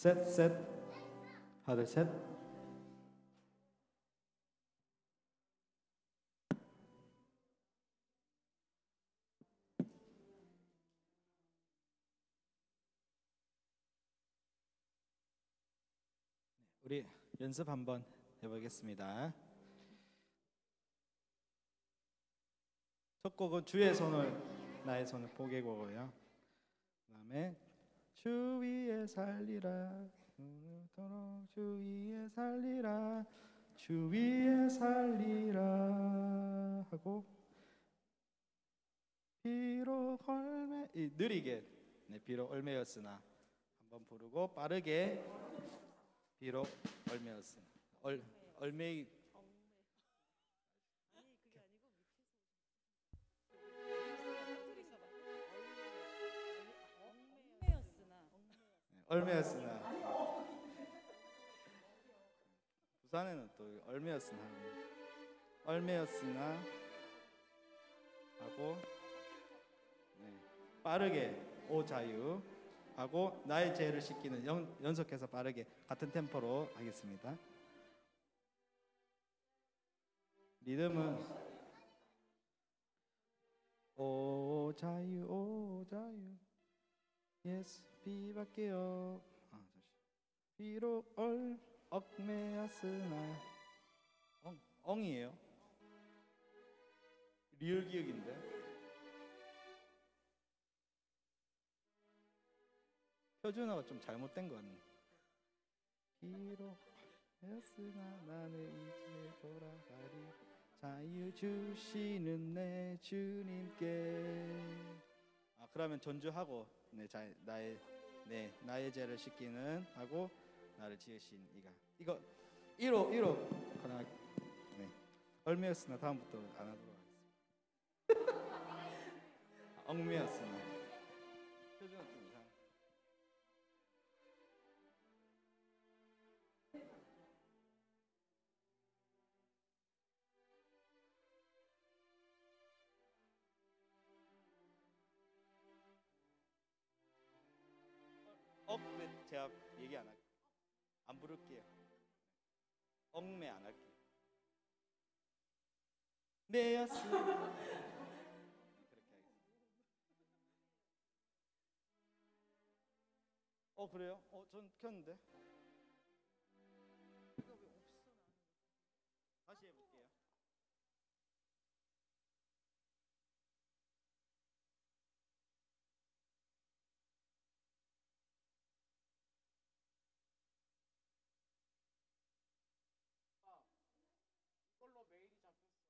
셋. 하나 둘 셋. 우리 연습 한번 해보겠습니다. 첫 곡은 주의 손을 나의 손을 포개고요. 그다음에 주 위에 살리라 오늘도록 주 위에 살리라 주 위에 살리라 하고 비록 얼매 느리게 비록 얼매였으나 한번 부르고 빠르게 비록 얼매였으나 얼매 얼매였으나 부산에는 또 얼매였으나 하고 빠르게 오 자유 하고 나의 죄를 씻기는 연속해서 빠르게 같은 템포로 하겠습니다. 리듬은 오 자유 예수 비밖에요. 비록 얽매였으나 엉이에요. 리을 기억인데 표준어가 좀 잘못된 것 같네. 비록 였으나 나는 이제 돌아가리 자유 주시는 내 주님께. 그러면 전주하고 나의 죄를 씻기는 하고 나를 지으신 이거 1호 하나 얼매였으나 다음부터 안 하도록 하겠습니다. 엉매였으나 표준어 좀 이상. 제가 얘기 안 할게요. 안 부를게요. 얽매 안 할게요. 내였으 그렇게 하겠습니다. 그래요? 전 켰는데. 다시 해볼게요. 이걸로 메일이 잡혔어.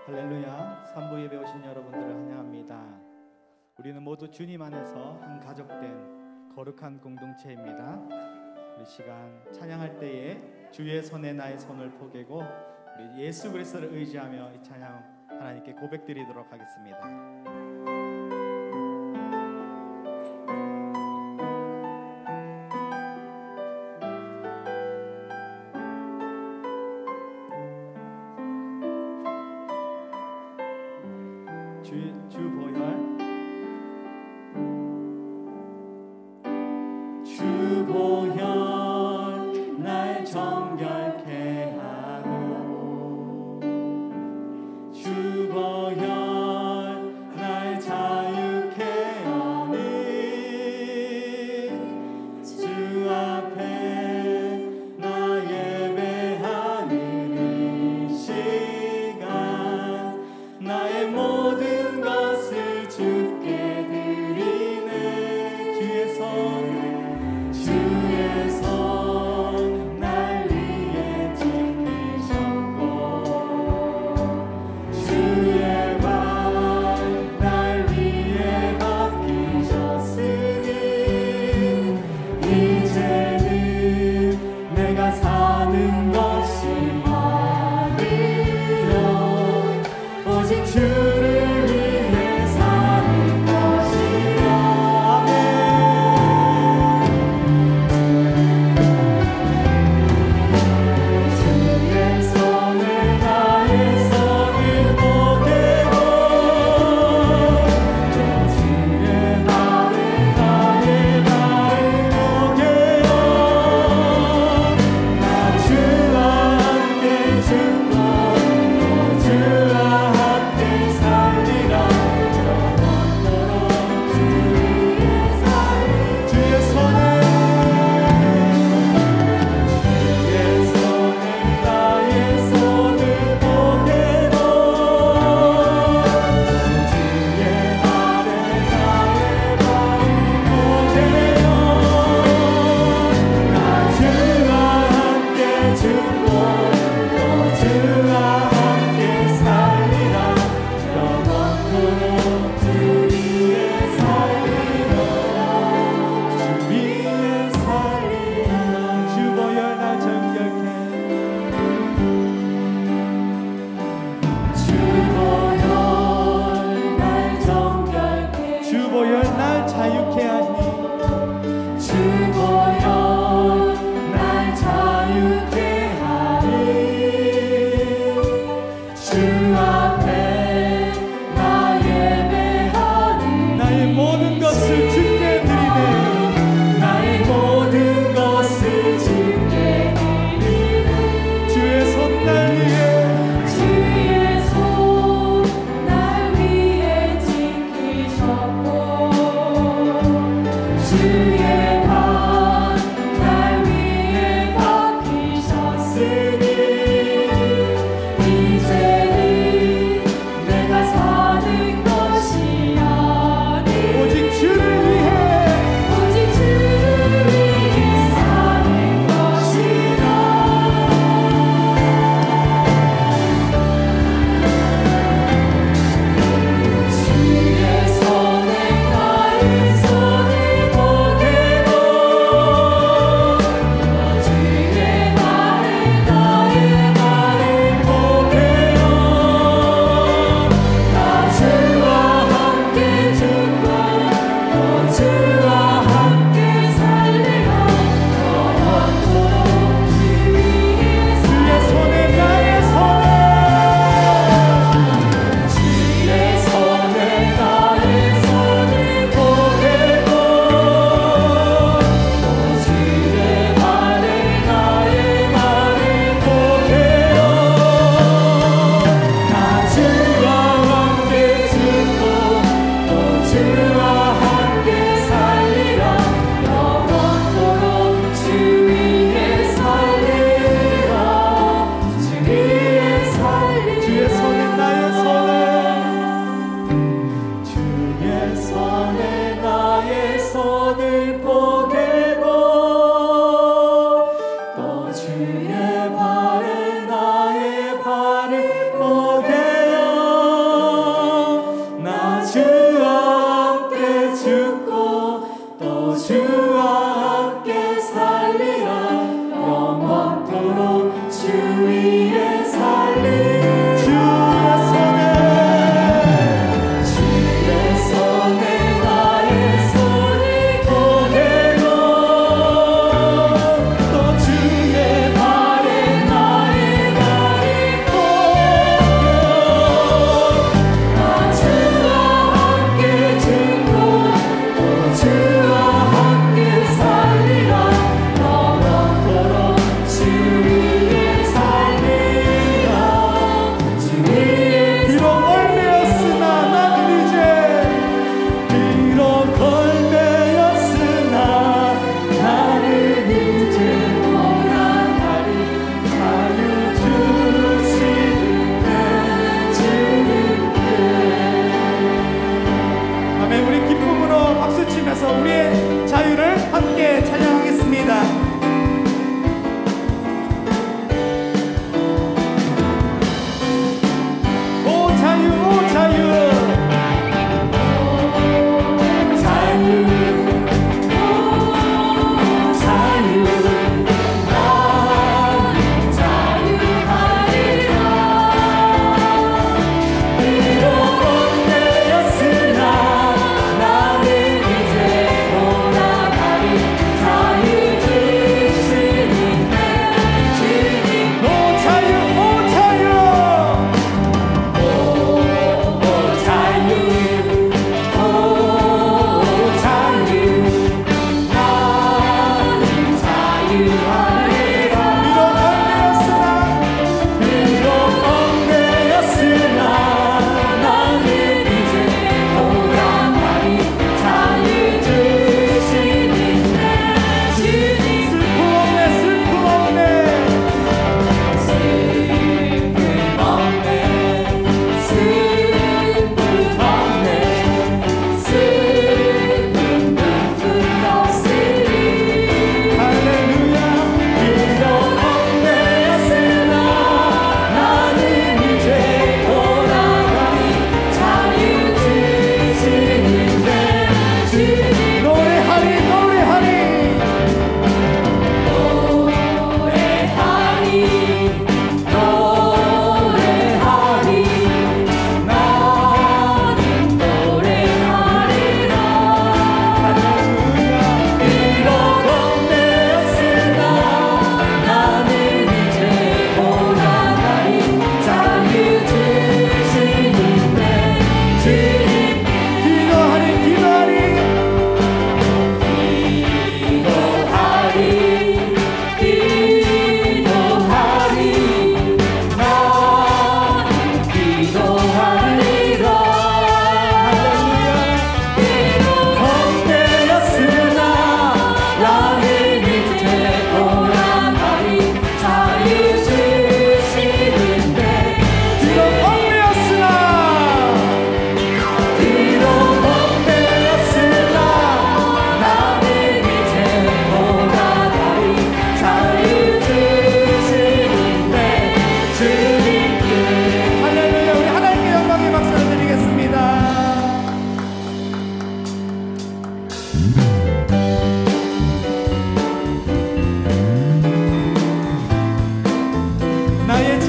할렐루야. 3부 예배 오신 여러분들을 환영합니다. 우리는 모두 주님 안에서 한 가족된 거룩한 공동체입니다. 우리 시간 찬양할 때에 주의 손에 나의 손을 포개고 우리 예수 그리스도를 의지하며 이 찬양 하나님께 고백드리도록 하겠습니다. 주보혈 날 정결케 하고 주보혈 날 자유케 하니 주 앞에 나 예배하는 이 시간 나의 모든 것을 주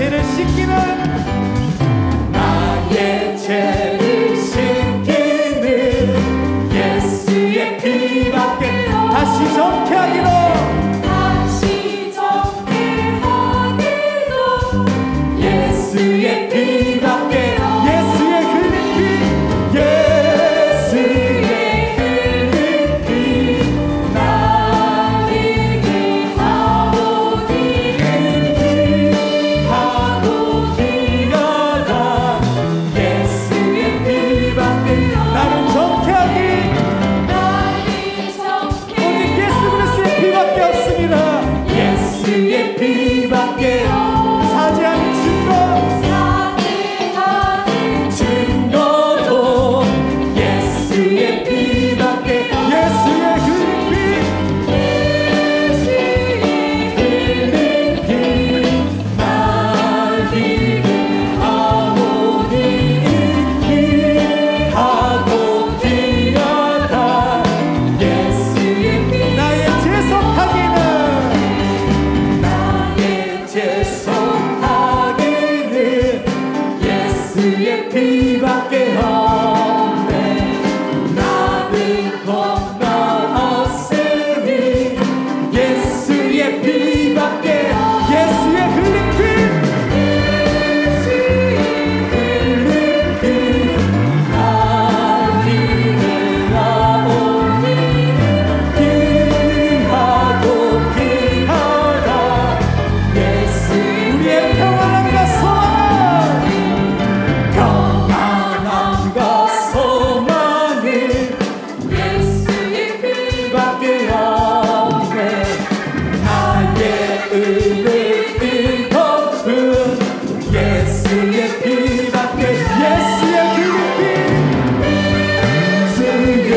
죄를 씻기는 나의 죄를 씻기는 예수의 피밖에 다시 정케하기로 예수의 피밖에 예수의 흘린 피 예수의 흘린 피 나에게 하고 기어다 예수의 피밖에 나를 정케하기 오직 예수 그리스도의 피밖에 없습니다. 예수의 피밖에 사지하는 증거도 예수의 피밖에 예수의 흘린 피 날 기름하오니 기하고 기어다 예수의 피 나의 제속하기는 예수의 피밖에 없네. 나는 건너왔으니 예수의 피밖에 예수의 흘린 피 날 기름하오니 기하고 기하다 예수 우리의 평안함과 소망은 예수의 피밖에 없네. 나의 의를 덮은 예수의 피밖에 예수의 흘린 피 예수의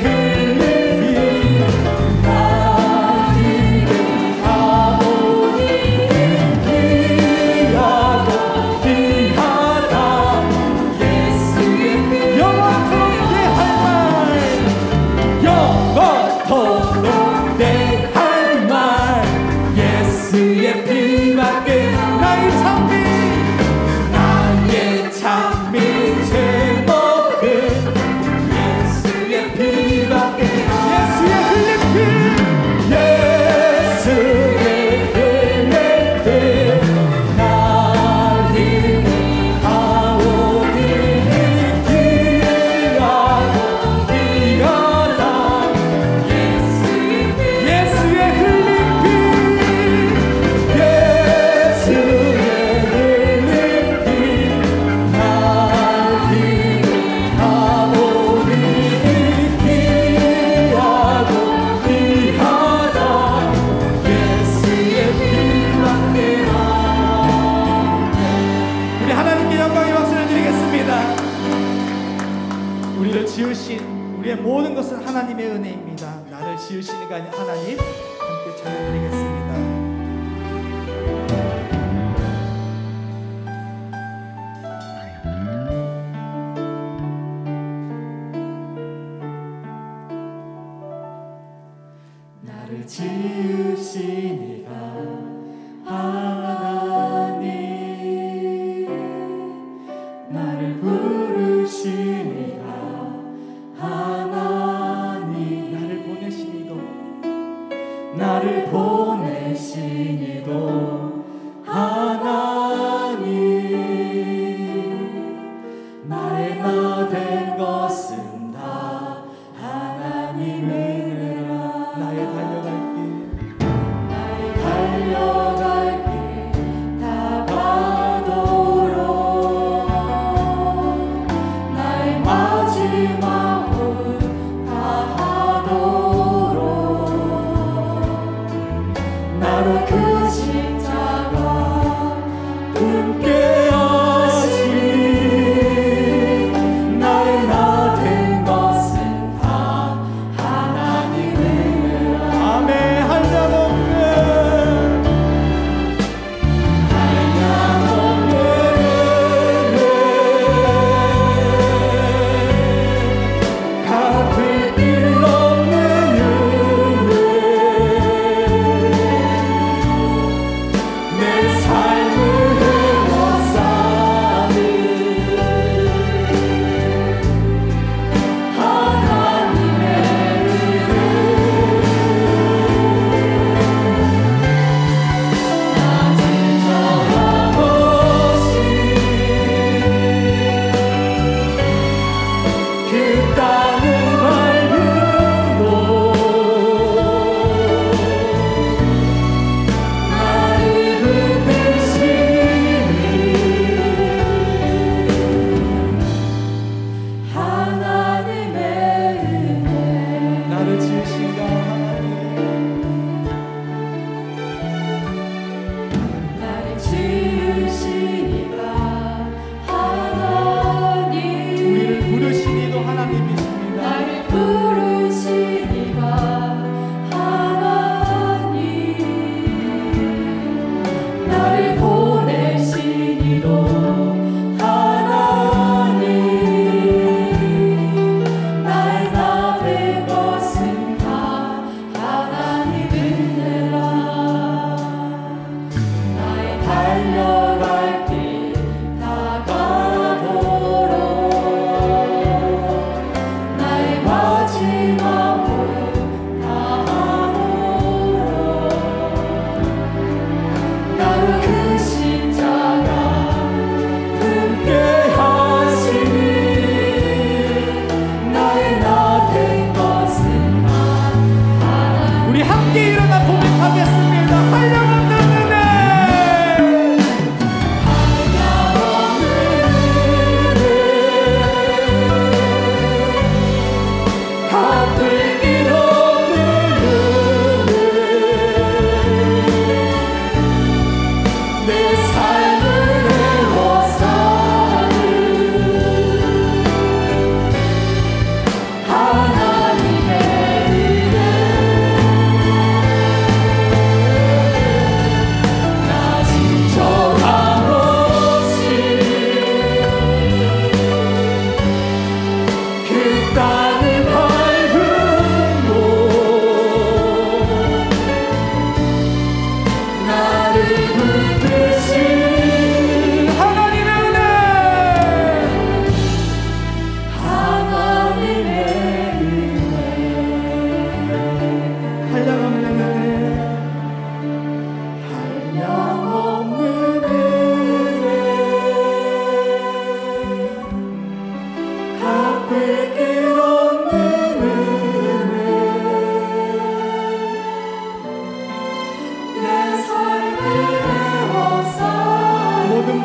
흘린 피 날 기름하오니 기하고 기하다 예수의 피 영원토록 내 할 말 예수의 피밖에 나의 찬미 제목은 예수의 피밖에 예수의 흘린 피 예수의 흘린 피 날 기름하오니 기하고 기어다 예수의 흘린 피 예수의 흘린 피 날 기름하오니 기하고 기하다 예수의 피밖에 없네. 우리 하나님께 영광의 박수를 드리겠습니다. 우리를 지으신 우리의 모든 것은 하나님의 은혜입니다. 나를 지으시니까 하나님 함께 찬양드리겠습니다. 나를 지으시니까 하나님 나를 부르시니까 하나님 나를 보내시니도 하나님 나의 나 된 것은 다 하나님의 은혜라. 나의 달려갈 길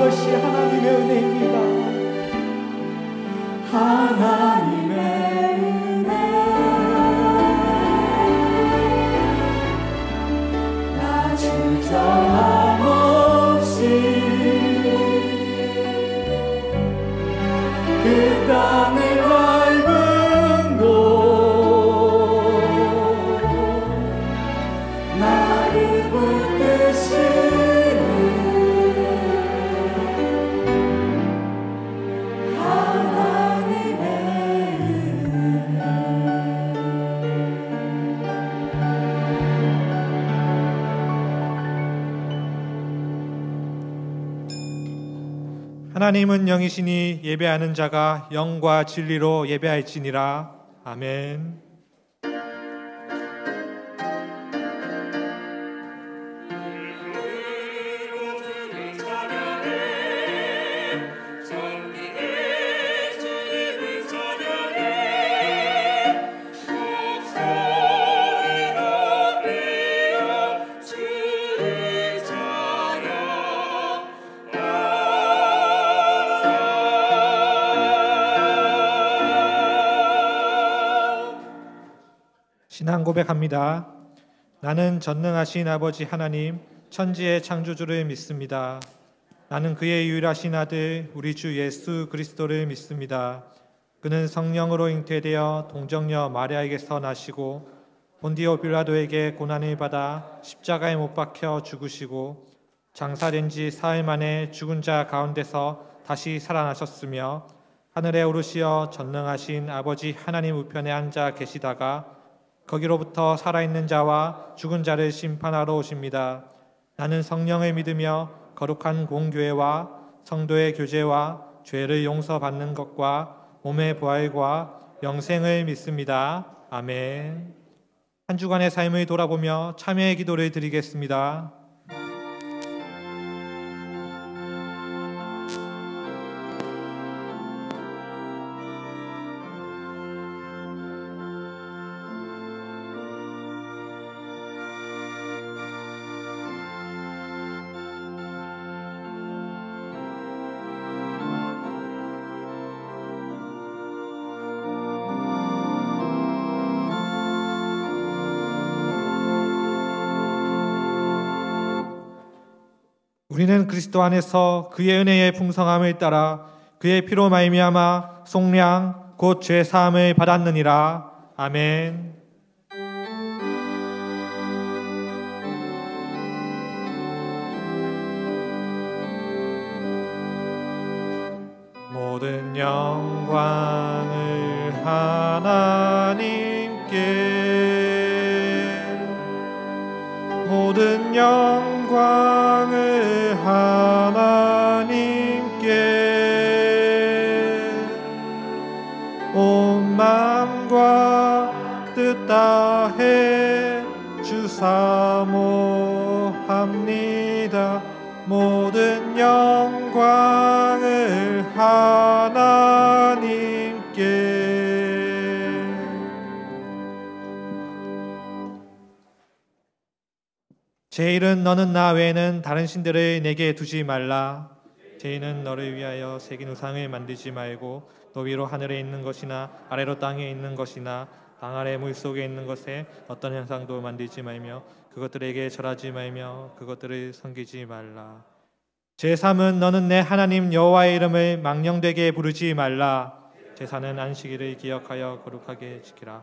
것이 하나님의 은혜입니다. 하나님의 은혜 나 주저함 없이 그 땅을 밟은 곳 나를 붙드시는 하나님의 은혜. 하나님은 영이시니 예배하는 자가 영과 진리로 예배할지니라. 아멘. 신앙 고백합니다. 나는 전능하신 아버지 하나님, 천지의 창조주를 믿습니다. 나는 그의 유일하신 아들 우리 주 예수 그리스도를 믿습니다. 그는 성령으로 잉태되어 동정녀 마리아에게서 나시고 본디오 빌라도에게 고난을 받아 십자가에 못 박혀 죽으시고 장사된 지 사흘 만에 죽은 자 가운데서 다시 살아나셨으며 하늘에 오르시어 전능하신 아버지 하나님 우편에 앉아 계시다가 거기로부터 살아있는 자와 죽은 자를 심판하러 오십니다. 나는 성령을 믿으며 거룩한 공교회와 성도의 교제와 죄를 용서받는 것과 몸의 부활과 영생을 믿습니다. 아멘. 한 주간의 삶을 돌아보며 참여의 기도를 드리겠습니다. 우리는 그리스도 안에서 그의 은혜의 풍성함을 따라 그의 피로 말미암아 속량 곧 죄 사함을 받았느니라. 아멘. 모든 영광을 하나님께, 모든 영광을 하나님께, 온 마음과 뜻 다해 주사모합니다. 모든 영광을 하나님께. 제1은 너는 나 외에는 다른 신들을 내게 두지 말라. 제2는 너를 위하여 새긴 우상을 만들지 말고 너 위로 하늘에 있는 것이나 아래로 땅에 있는 것이나 땅 아래 물속에 있는 것에 어떤 형상도 만들지 말며 그것들에게 절하지 말며 그것들을 섬기지 말라. 제3은 너는 내 하나님 여호와의 이름을 망령되게 부르지 말라. 제4는 안식일을 기억하여 거룩하게 지키라.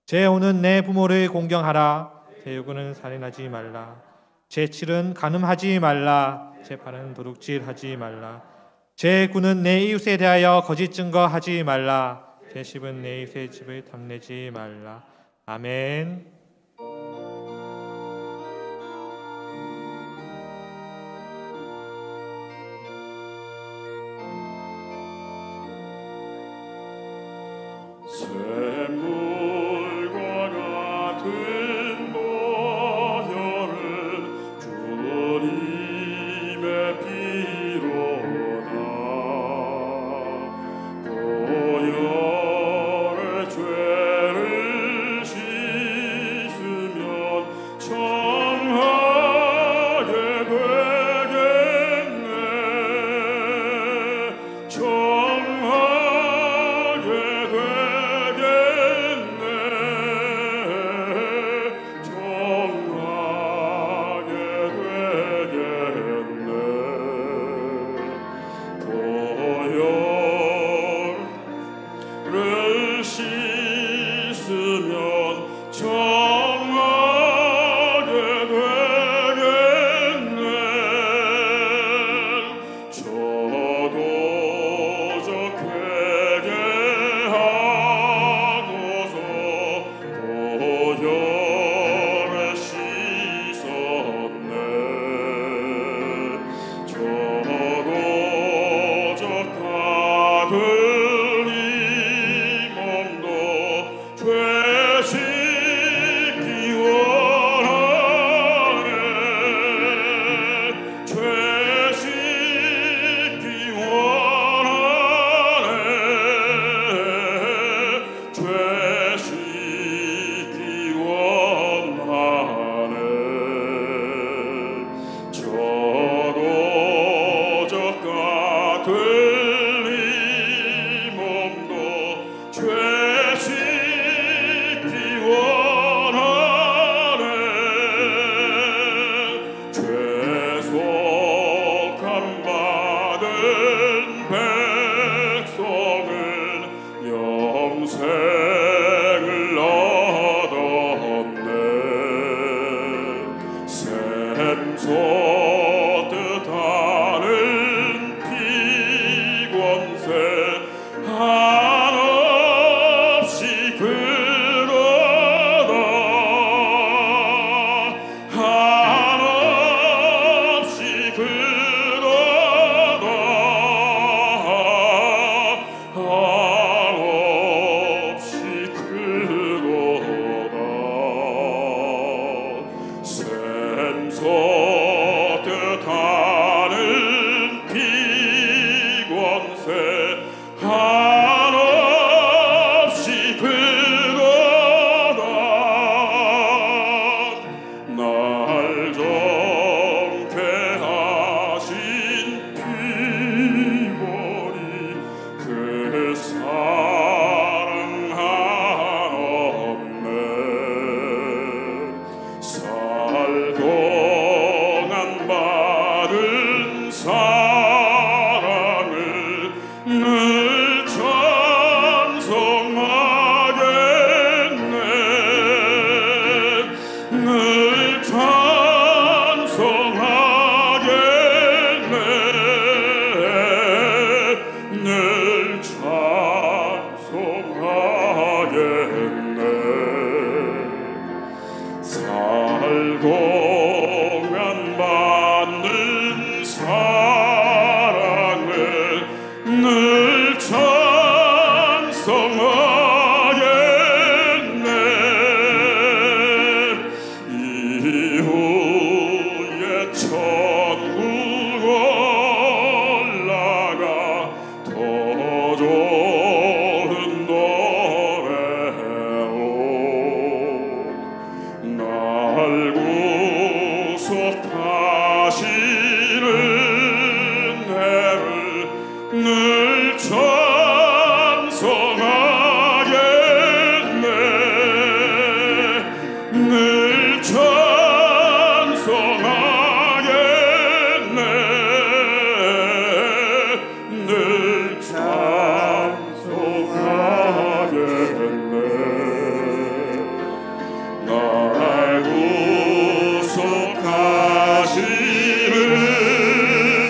제5는 내 부모를 공경하라. 제6은 살인하지 말라. 제7은 간음하지 말라. 제8은 도둑질하지 말라. 제9는 내 이웃에 대하여 거짓 증거하지 말라. 제10은 내 이웃의 집을 탐내지 말라. 아멘. 샘물과 같은 보혈은 주님의 피로다. 보혈의 죄를 씻으면 청하게 되겠네. 속함받은 백성은 영생을 얻었네. 샘솟듯 하는 피권세 한없이 그러다 한없이 그러다 한없이 그러다 샘솟듯 하는 피권세 한없이 그러다 날 정케 하신 피머리 그 사랑 한없네. 살동안 받은 사랑을 늘 찬송하겠네. 늘 찬송하겠네. 늘 찬송하겠네. 살동안 받는 사랑을 늘 찬송하겠네. 이후에 천국 올라가 더 좋은 노래로 날 구속하시는 해를 늘 찬송하겠네. 늘 찬송하겠네. 늘 찬송하겠네. 날 구속하시는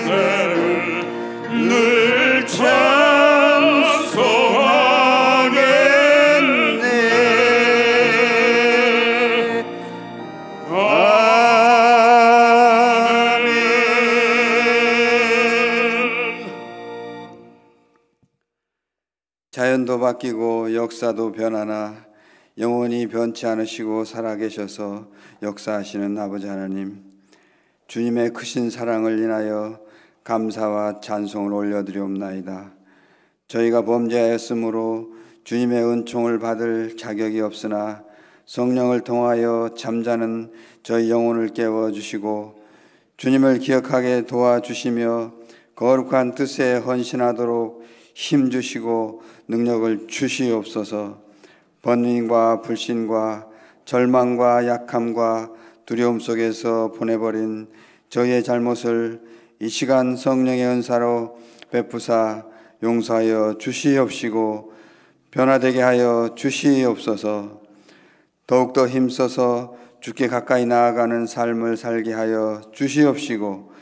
해를 늘 찬송하겠네. 아멘. 자연도 바뀌고 역사도 변하나 영원히 변치 않으시고 살아계셔서 역사하시는 아버지 하나님, 주님의 크신 사랑을 인하여 감사와 찬송을 올려드리옵나이다. 저희가 범죄하였으므로 주님의 은총을 받을 자격이 없으나 성령을 통하여 잠자는 저희 영혼을 깨워주시고 주님을 기억하게 도와주시며 거룩한 뜻에 헌신하도록 힘주시고 능력을 주시옵소서. 번민과 불신과 절망과 약함과 두려움 속에서 보내버린 저희의 잘못을 이 시간 성령의 은사로 베푸사 용서하여 주시옵시고 변화되게 하여 주시옵소서. 더욱더 힘써서 주께 가까이 나아가는 삶을 살게 하여 주시옵시고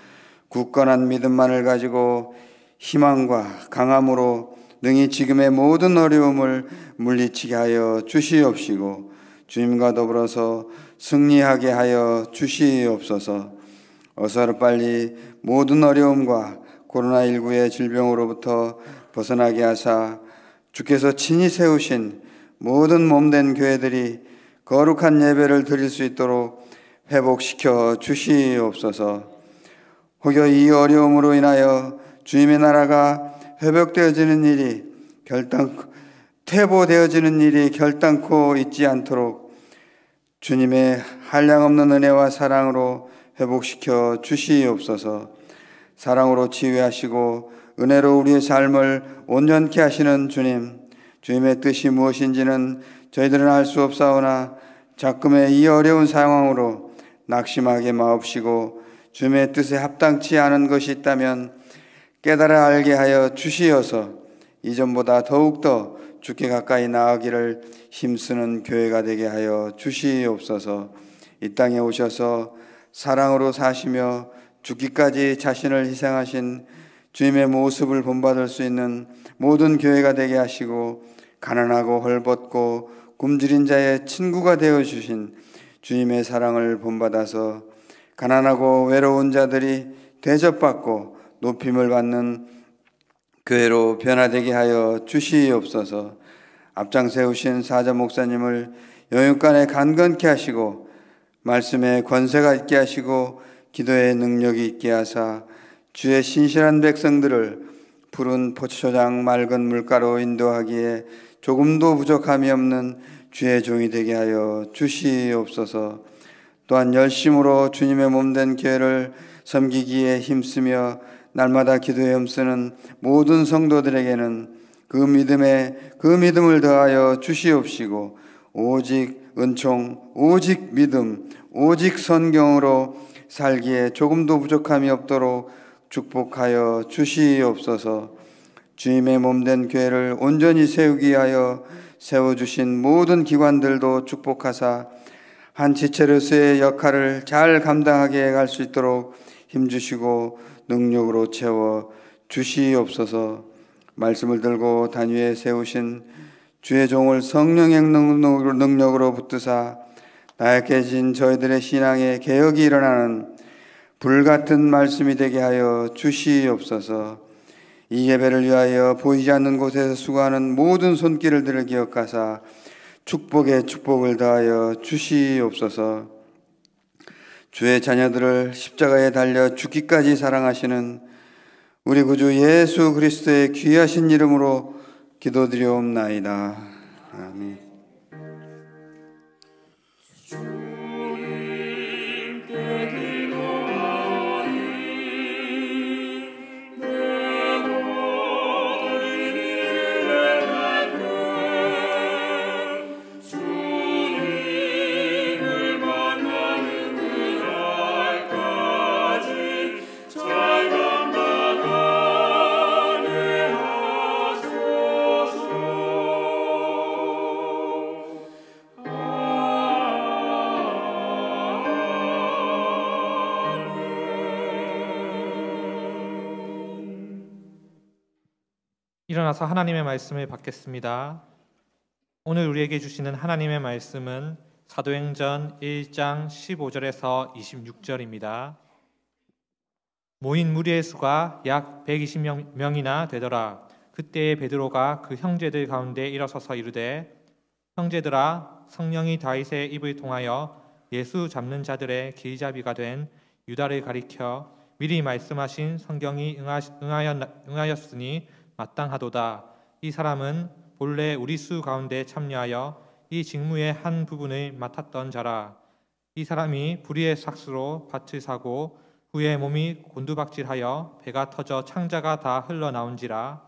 굳건한 믿음만을 가지고 희망과 강함으로 능히 지금의 모든 어려움을 물리치게 하여 주시옵시고 주님과 더불어서 승리하게 하여 주시옵소서. 어서빨리 모든 어려움과 코로나19의 질병으로부터 벗어나게 하사 주께서 친히 세우신 모든 몸된 교회들이 거룩한 예배를 드릴 수 있도록 회복시켜 주시옵소서. 혹여 이 어려움으로 인하여 주님의 나라가 회복되어지는 일이 퇴보되어지는 일이 결단코 있지 않도록 주님의 한량없는 은혜와 사랑으로 회복시켜 주시옵소서. 사랑으로 치유하시고 은혜로 우리의 삶을 온전케 하시는 주님, 주님의 뜻이 무엇인지는 저희들은 알 수 없사오나 자금의 이 어려운 상황으로 낙심하게 마옵시고 주님의 뜻에 합당치 않은 것이 있다면 깨달아 알게 하여 주시어서 이전보다 더욱더 주께 가까이 나아가기를 힘쓰는 교회가 되게 하여 주시옵소서. 이 땅에 오셔서 사랑으로 사시며 죽기까지 자신을 희생하신 주님의 모습을 본받을 수 있는 모든 교회가 되게 하시고, 가난하고 헐벗고 굶주린 자의 친구가 되어주신 주님의 사랑을 본받아서 가난하고 외로운 자들이 대접받고 높임을 받는 교회로 변화되게 하여 주시옵소서. 앞장 세우신 사자 목사님을 영육간에 간건케 하시고 말씀에 권세가 있게 하시고 기도의 능력이 있게 하사 주의 신실한 백성들을 푸른 포도장 맑은 물가로 인도하기에 조금도 부족함이 없는 주의 종이 되게 하여 주시옵소서. 또한 열심으로 주님의 몸된 교회를 섬기기에 힘쓰며 날마다 기도에 힘쓰는 모든 성도들에게는 그 믿음을 더하여 주시옵시고, 오직 은총, 오직 믿음, 오직 성경으로 살기에 조금도 부족함이 없도록 축복하여 주시옵소서. 주님의 몸된 교회를 온전히 세우기 위하여 세워주신 모든 기관들도 축복하사 한 지체로서의 역할을 잘 감당하게 갈 수 있도록 힘주시고 능력으로 채워 주시옵소서. 말씀을 들고 단위에 세우신 주의 종을 성령의 능력으로 붙드사 나약해진 저희들의 신앙에 개혁이 일어나는 불같은 말씀이 되게 하여 주시옵소서. 이 예배를 위하여 보이지 않는 곳에서 수고하는 모든 손길들을 기억하사 축복에 축복을 더하여 주시옵소서. 주의 자녀들을 십자가에 달려 죽기까지 사랑하시는 우리 구주 예수 그리스도의 귀하신 이름으로 기도드리옵나이다. 아멘. 일어나서 하나님의 말씀을 받겠습니다. 오늘 우리에게 주시는 하나님의 말씀은 사도행전 1장 15절에서 26절입니다. 모인 무리의 수가 약 120명이나 되더라. 그때에 베드로가 그 형제들 가운데 일어서서 이르되, 형제들아, 성령이 다윗의 입을 통하여 예수 잡는 자들의 길잡이가 된 유다를 가리켜 미리 말씀하신 성경이 응하였으니 마땅하도다. 이 사람은 본래 우리 수 가운데 참여하여 이 직무의 한 부분을 맡았던 자라. 이 사람이 불의의 삭수로 밭을 사고 후에 몸이 곤두박질하여 배가 터져 창자가 다 흘러나온지라.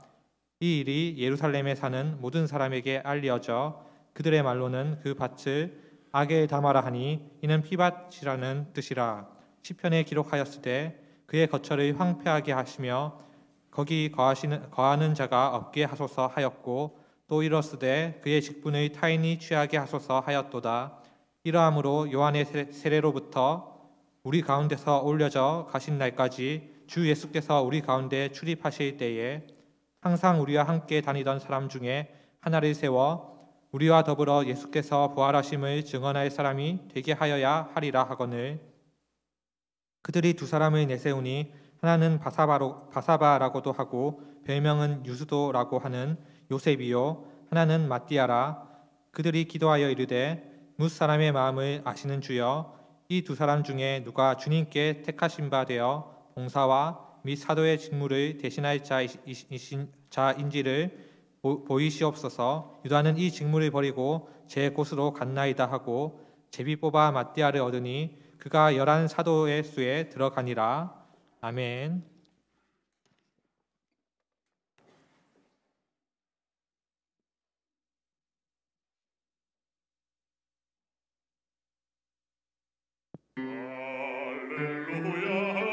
이 일이 예루살렘에 사는 모든 사람에게 알려져 그들의 말로는 그 밭을 악에 담아라 하니 이는 피밭이라는 뜻이라. 시편에 기록하였으되 그의 거처를 황폐하게 하시며 거기 거하는 자가 없게 하소서 하였고, 또 이르시되 그의 직분의 타인이 취하게 하소서 하였도다. 이러함으로 요한의 세례로부터 우리 가운데서 올려져 가신 날까지 주 예수께서 우리 가운데 출입하실 때에 항상 우리와 함께 다니던 사람 중에 하나를 세워 우리와 더불어 예수께서 부활하심을 증언할 사람이 되게 하여야 하리라 하거늘. 그들이 두 사람을 내세우니 하나는 바사바라고도 하고 별명은 유수도라고 하는 요셉이요, 하나는 마띠아라. 그들이 기도하여 이르되, 뭇 사람의 마음을 아시는 주여, 이 두 사람 중에 누가 주님께 택하신 바 되어 봉사와 및 사도의 직무를 대신할 자인지를 보이시옵소서. 유다는 이 직무를 버리고 제 곳으로 갔나이다 하고 제비 뽑아 마띠아를 얻으니 그가 11 사도의 수에 들어가니라. 아멘. 할렐루야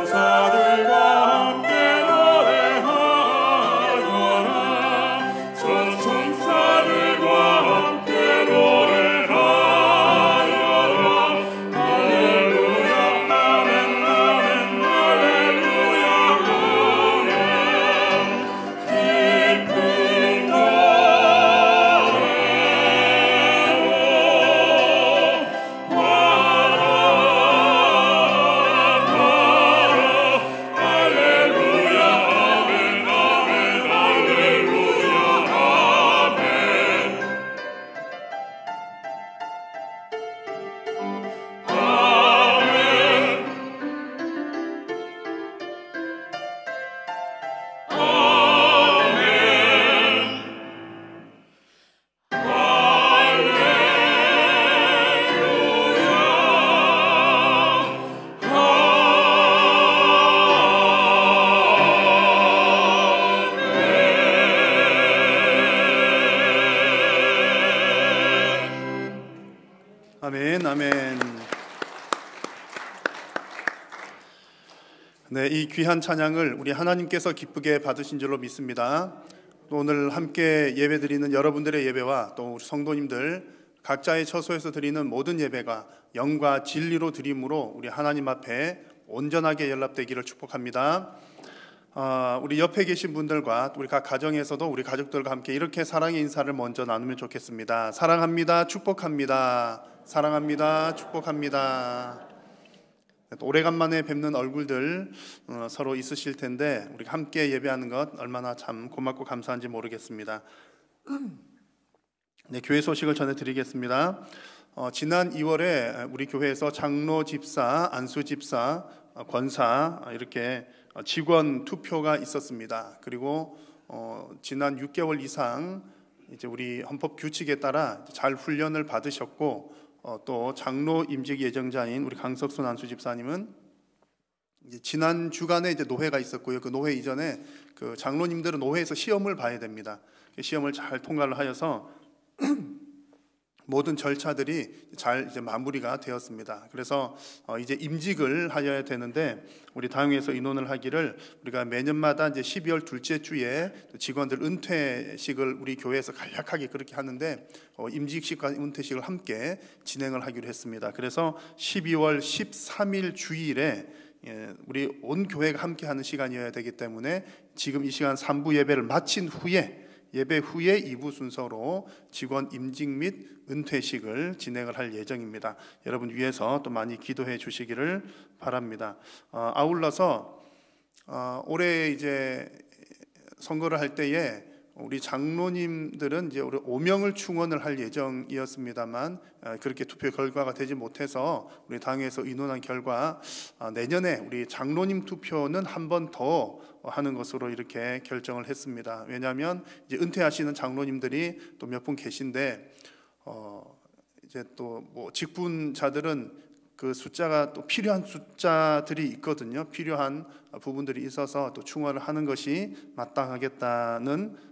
천사들과 함께 노래하여라 천사들과 함께 노래하여라 할렐루야 아멘 아멘 할렐루야 아멘 기쁜 아멘, 아멘. 네, 이 귀한 찬양을 우리 하나님께서 기쁘게 받으신 줄로 믿습니다. 또 오늘 함께 예배드리는 여러분들의 예배와 또 우리 성도님들 각자의 처소에서 드리는 모든 예배가 영과 진리로 드림으로 우리 하나님 앞에 온전하게 연락되기를 축복합니다. 우리 옆에 계신 분들과 우리 각 가정에서도 우리 가족들과 함께 이렇게 사랑의 인사를 먼저 나누면 좋겠습니다. 사랑합니다. 축복합니다. 사랑합니다. 축복합니다. 또 오래간만에 뵙는 얼굴들 서로 있으실 텐데 우리 함께 예배하는 것 얼마나 참 고맙고 감사한지 모르겠습니다. 네, 교회 소식을 전해드리겠습니다. 지난 2월에 우리 교회에서 장로 집사, 안수 집사, 권사 이렇게 직원 투표가 있었습니다. 그리고 지난 6개월 이상 이제 우리 헌법 규칙에 따라 잘 훈련을 받으셨고 또 장로 임직 예정자인 우리 강석순 안수 집사님은 이제 지난 주간에 이제 노회가 있었고요. 그 노회 이전에 그 장로님들은 노회에서 시험을 봐야 됩니다. 시험을 잘 통과를 하여서 모든 절차들이 잘 이제 마무리가 되었습니다. 그래서 이제 임직을 하여야 되는데 우리 당회에서 의논을 하기를 우리가 매년마다 이제 12월 둘째 주에 직원들 은퇴식을 우리 교회에서 간략하게 그렇게 하는데 임직식과 은퇴식을 함께 진행을 하기로 했습니다. 그래서 12월 13일 주일에 우리 온 교회가 함께하는 시간이어야 되기 때문에 지금 이 시간 3부 예배를 마친 후에 예배 후에 2부 순서로 직원 임직 및 은퇴식을 진행을 할 예정입니다. 여러분 위해서 또 많이 기도해 주시기를 바랍니다. 아울러서 올해 이제 선거를 할 때에 우리 장로님들은 이제 우리 5명을 충원을 할 예정이었습니다만 그렇게 투표 결과가 되지 못해서 우리 당에서 의논한 결과 내년에 우리 장로님 투표는 한 번 더 하는 것으로 이렇게 결정을 했습니다. 왜냐하면 이제 은퇴하시는 장로님들이 또 몇 분 계신데 이제 또 뭐 직분자들은 그 숫자가 또 필요한 숫자들이 있거든요. 필요한 부분들이 있어서 또 충원을 하는 것이 마땅하겠다는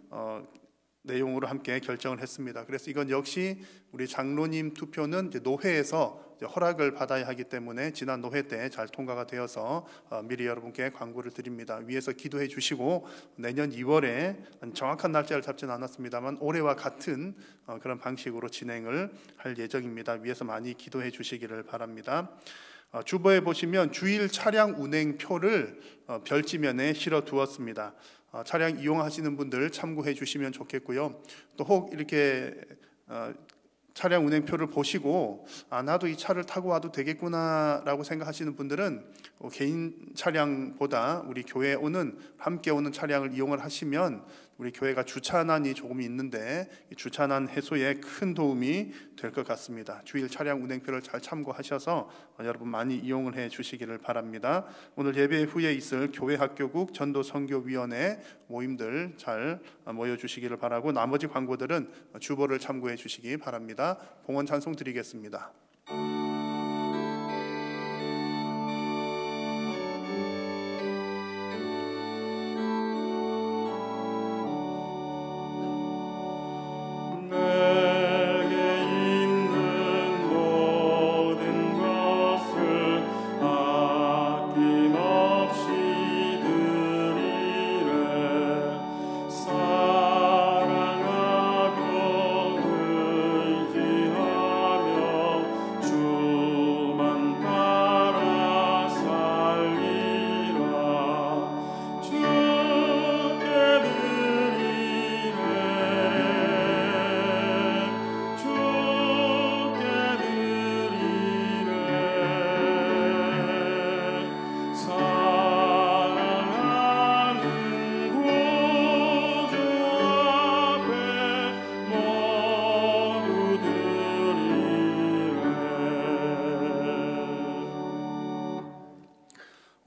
내용으로 함께 결정을 했습니다. 그래서 이건 역시 우리 장로님 투표는 이제 노회에서 이제 허락을 받아야 하기 때문에 지난 노회 때 잘 통과가 되어서 미리 여러분께 광고를 드립니다. 위에서 기도해 주시고 내년 2월에 정확한 날짜를 잡지는 않았습니다만 올해와 같은 그런 방식으로 진행을 할 예정입니다. 위에서 많이 기도해 주시기를 바랍니다. 주보에 보시면 주일 차량 운행표를 별지면에 실어 두었습니다. 차량 이용하시는 분들 참고해 주시면 좋겠고요. 또 혹 이렇게 차량 운행표를 보시고 나도 이 차를 타고 와도 되겠구나 라고 생각하시는 분들은 개인 차량보다 우리 교회에 오는 함께 오는 차량을 이용을 하시면 우리 교회가 주차난이 조금 있는데 이 주차난 해소에 큰 도움이 될 것 같습니다. 주일 차량 운행표를 잘 참고하셔서 여러분 많이 이용을 해 주시기를 바랍니다. 오늘 예배 후에 있을 교회 학교국 전도 선교위원회 모임들 잘 모여 주시기를 바라고 나머지 광고들은 주보를 참고해 주시기 바랍니다. 봉헌 찬송 드리겠습니다. 아낌없이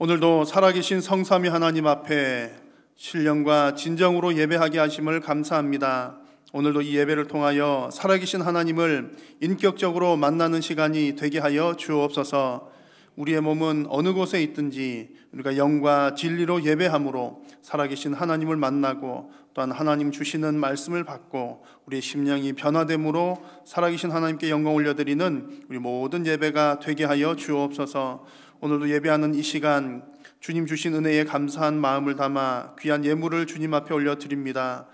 오늘도 살아계신 성삼위 하나님 앞에 신령과 진정으로 예배하게 하심을 감사합니다. 오늘도 이 예배를 통하여 살아계신 하나님을 인격적으로 만나는 시간이 되게 하여 주옵소서. 우리의 몸은 어느 곳에 있든지 우리가 영과 진리로 예배함으로 살아계신 하나님을 만나고 또한 하나님 주시는 말씀을 받고 우리의 심령이 변화됨으로 살아계신 하나님께 영광 올려드리는 우리 모든 예배가 되게 하여 주옵소서. 오늘도 예배하는 이 시간 주님 주신 은혜에 감사한 마음을 담아 귀한 예물을 주님 앞에 올려드립니다.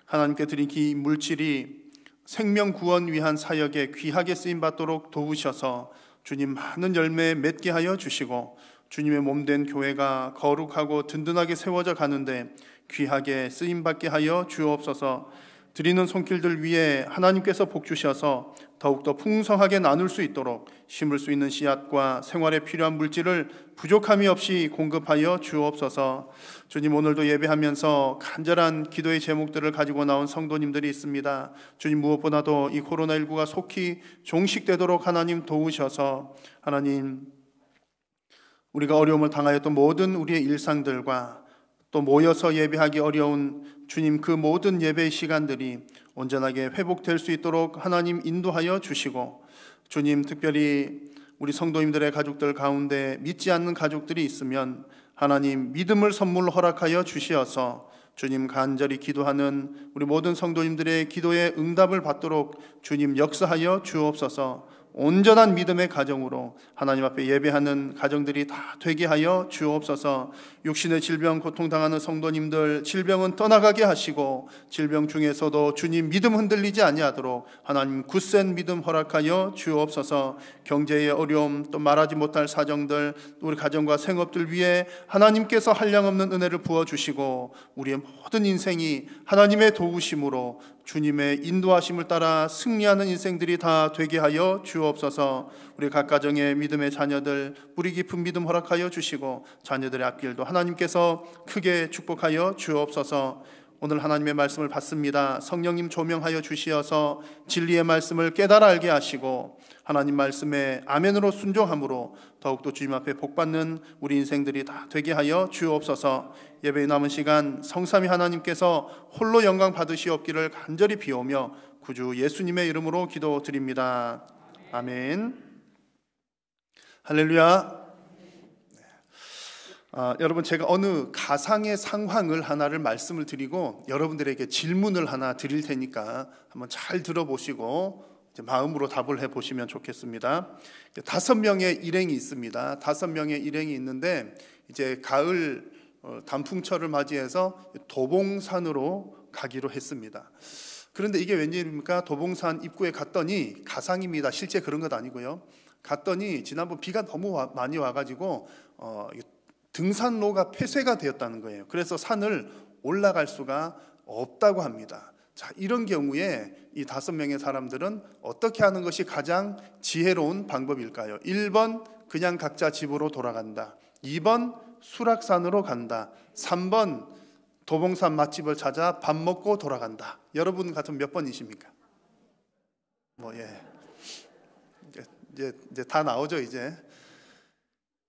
하나님께 드린 이 물질이 생명 구원 위한 사역에 귀하게 쓰임받도록 도우셔서 주님 많은 열매 맺게 하여 주시고 주님의 몸된 교회가 거룩하고 든든하게 세워져 가는데 귀하게 쓰임받게 하여 주옵소서. 드리는 손길들 위에 하나님께서 복 주셔서 더욱더 풍성하게 나눌 수 있도록 심을 수 있는 씨앗과 생활에 필요한 물질을 부족함이 없이 공급하여 주옵소서. 주님, 오늘도 예배하면서 간절한 기도의 제목들을 가지고 나온 성도님들이 있습니다. 주님, 무엇보다도 이 코로나19가 속히 종식되도록 하나님 도우셔서 하나님, 우리가 어려움을 당하였던 모든 우리의 일상들과 또 모여서 예배하기 어려운 주님 그 모든 예배의 시간들이 온전하게 회복될 수 있도록 하나님 인도하여 주시고, 주님 특별히 우리 성도님들의 가족들 가운데 믿지 않는 가족들이 있으면 하나님 믿음을 선물로 허락하여 주시어서 주님 간절히 기도하는 우리 모든 성도님들의 기도에 응답을 받도록 주님 역사하여 주옵소서. 온전한 믿음의 가정으로 하나님 앞에 예배하는 가정들이 다 되게 하여 주옵소서. 육신의 질병 고통당하는 성도님들 질병은 떠나가게 하시고 질병 중에서도 주님 믿음 흔들리지 아니하도록 하나님 굳센 믿음 허락하여 주옵소서. 경제의 어려움 또 말하지 못할 사정들 우리 가정과 생업들 위해 하나님께서 한량없는 은혜를 부어주시고 우리의 모든 인생이 하나님의 도우심으로 주님의 인도하심을 따라 승리하는 인생들이 다 되게 하여 주옵소서. 우리 각 가정의 믿음의 자녀들 뿌리 깊은 믿음 허락하여 주시고 자녀들의 앞길도 하나님께서 크게 축복하여 주옵소서. 오늘 하나님의 말씀을 받습니다. 성령님 조명하여 주시어서 진리의 말씀을 깨달아 알게 하시고 하나님 말씀에 아멘으로 순종함으로 더욱더 주님 앞에 복받는 우리 인생들이 다 되게 하여 주옵소서. 예배의 남은 시간 성삼위 하나님께서 홀로 영광 받으시옵기를 간절히 비오며 구주 예수님의 이름으로 기도드립니다. 아멘. 할렐루야. 여러분, 제가 어느 가상의 상황을 하나를 말씀을 드리고 여러분들에게 질문을 하나 드릴 테니까 한번 잘 들어보시고 마음으로 답을 해보시면 좋겠습니다. 5명의 일행이 있습니다. 5명의 일행이 있는데 이제 가을 단풍철을 맞이해서 도봉산으로 가기로 했습니다. 그런데 이게 웬일입니까? 도봉산 입구에 갔더니, 가상입니다. 실제 그런 것 아니고요. 갔더니 지난번 비가 너무 많이 와가지고 등산로가 폐쇄가 되었다는 거예요. 그래서 산을 올라갈 수가 없다고 합니다. 자, 이런 경우에 이 5명의 사람들은 어떻게 하는 것이 가장 지혜로운 방법일까요? 1번 그냥 각자 집으로 돌아간다. 2번 수락산으로 간다. 3번 도봉산 맛집을 찾아 밥 먹고 돌아간다. 여러분 같으면 몇 번이십니까? 이제 다 나오죠 이제.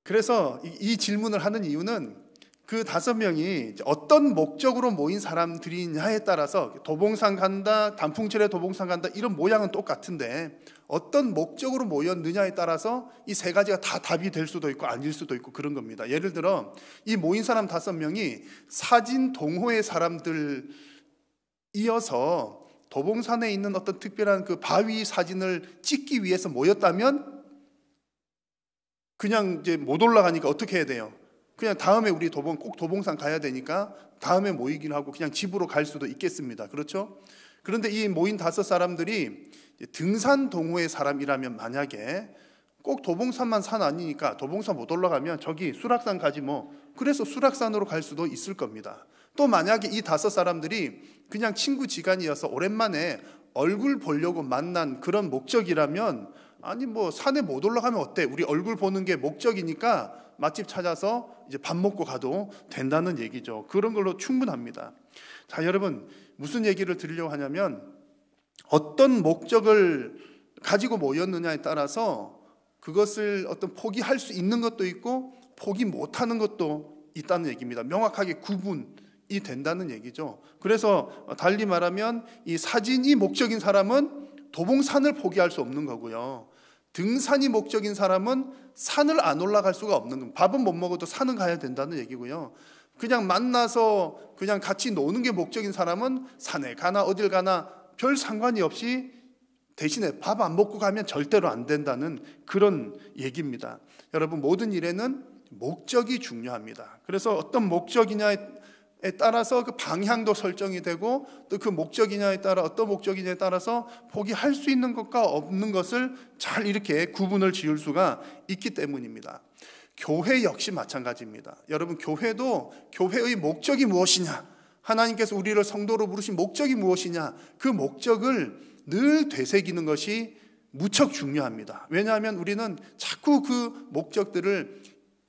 그래서 이 질문을 하는 이유는 그 5명이 어떤 목적으로 모인 사람들이냐에 따라서 도봉산 간다, 단풍철에 도봉산 간다 이런 모양은 똑같은데 어떤 목적으로 모였느냐에 따라서 이 3가지가 다 답이 될 수도 있고 아닐 수도 있고 그런 겁니다. 예를 들어 이 모인 사람 5명이 사진 동호회 사람들이어서 도봉산에 있는 어떤 특별한 그 바위 사진을 찍기 위해서 모였다면 그냥 이제 못 올라가니까 어떻게 해야 돼요? 그냥 다음에 우리 꼭 도봉산 가야 되니까 다음에 모이긴 하고 그냥 집으로 갈 수도 있겠습니다. 그렇죠? 그런데 이 모인 5사람들이 등산 동호회 사람이라면 만약에 꼭 도봉산만 산 아니니까 도봉산 못 올라가면 저기 수락산 가지 뭐, 그래서 수락산으로 갈 수도 있을 겁니다. 또 만약에 이 5사람들이 그냥 친구 지간이어서 오랜만에 얼굴 보려고 만난 그런 목적이라면 아니 뭐 산에 못 올라가면 어때? 우리 얼굴 보는 게 목적이니까 맛집 찾아서 이제 밥 먹고 가도 된다는 얘기죠. 그런 걸로 충분합니다. 자, 여러분 무슨 얘기를 드리려고 하냐면 어떤 목적을 가지고 모였느냐에 따라서 그것을 어떤 포기할 수 있는 것도 있고 포기 못하는 것도 있다는 얘기입니다. 명확하게 구분이 된다는 얘기죠. 그래서 달리 말하면 이 사진이 목적인 사람은 도봉산을 포기할 수 없는 거고요. 등산이 목적인 사람은 산을 안 올라갈 수가 없는 겁니다. 밥은 못 먹어도 산은 가야 된다는 얘기고요. 그냥 만나서 그냥 같이 노는 게 목적인 사람은 산에 가나 어딜 가나 별 상관이 없이 대신에 밥 안 먹고 가면 절대로 안 된다는 그런 얘기입니다. 여러분, 모든 일에는 목적이 중요합니다. 그래서 어떤 목적이냐에 따라서 그 방향도 설정이 되고 또 그 목적이냐에 따라 어떤 목적이냐에 따라서 포기할 수 있는 것과 없는 것을 잘 이렇게 구분을 지을 수가 있기 때문입니다. 교회 역시 마찬가지입니다. 여러분, 교회도 교회의 목적이 무엇이냐, 하나님께서 우리를 성도로 부르신 목적이 무엇이냐, 그 목적을 늘 되새기는 것이 무척 중요합니다. 왜냐하면 우리는 자꾸 그 목적들을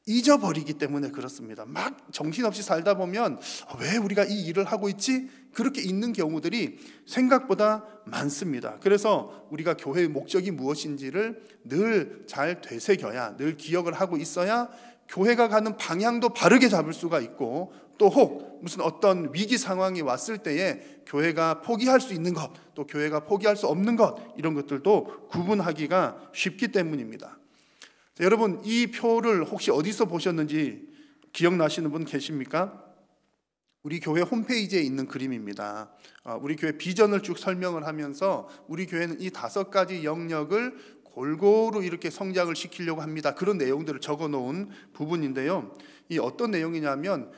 잊어버리기 때문에 그렇습니다. 막 정신없이 살다 보면 왜 우리가 이 일을 하고 있지? 그렇게 있는 경우들이 생각보다 많습니다. 그래서 우리가 교회의 목적이 무엇인지를 늘 잘 되새겨야, 늘 기억을 하고 있어야 교회가 가는 방향도 바르게 잡을 수가 있고, 또 혹 무슨 어떤 위기 상황이 왔을 때에 교회가 포기할 수 있는 것, 또 교회가 포기할 수 없는 것, 이런 것들도 구분하기가 쉽기 때문입니다. 자, 여러분, 이 표를 혹시 어디서 보셨는지 기억나시는 분 계십니까? 우리 교회 홈페이지에 있는 그림입니다. 우리 교회 비전을 쭉 설명을 하면서 우리 교회는 이 5가지 영역을 골고루 이렇게 성장을 시키려고 합니다. 그런 내용들을 적어 놓은 부분인데요. 이 어떤 내용이냐면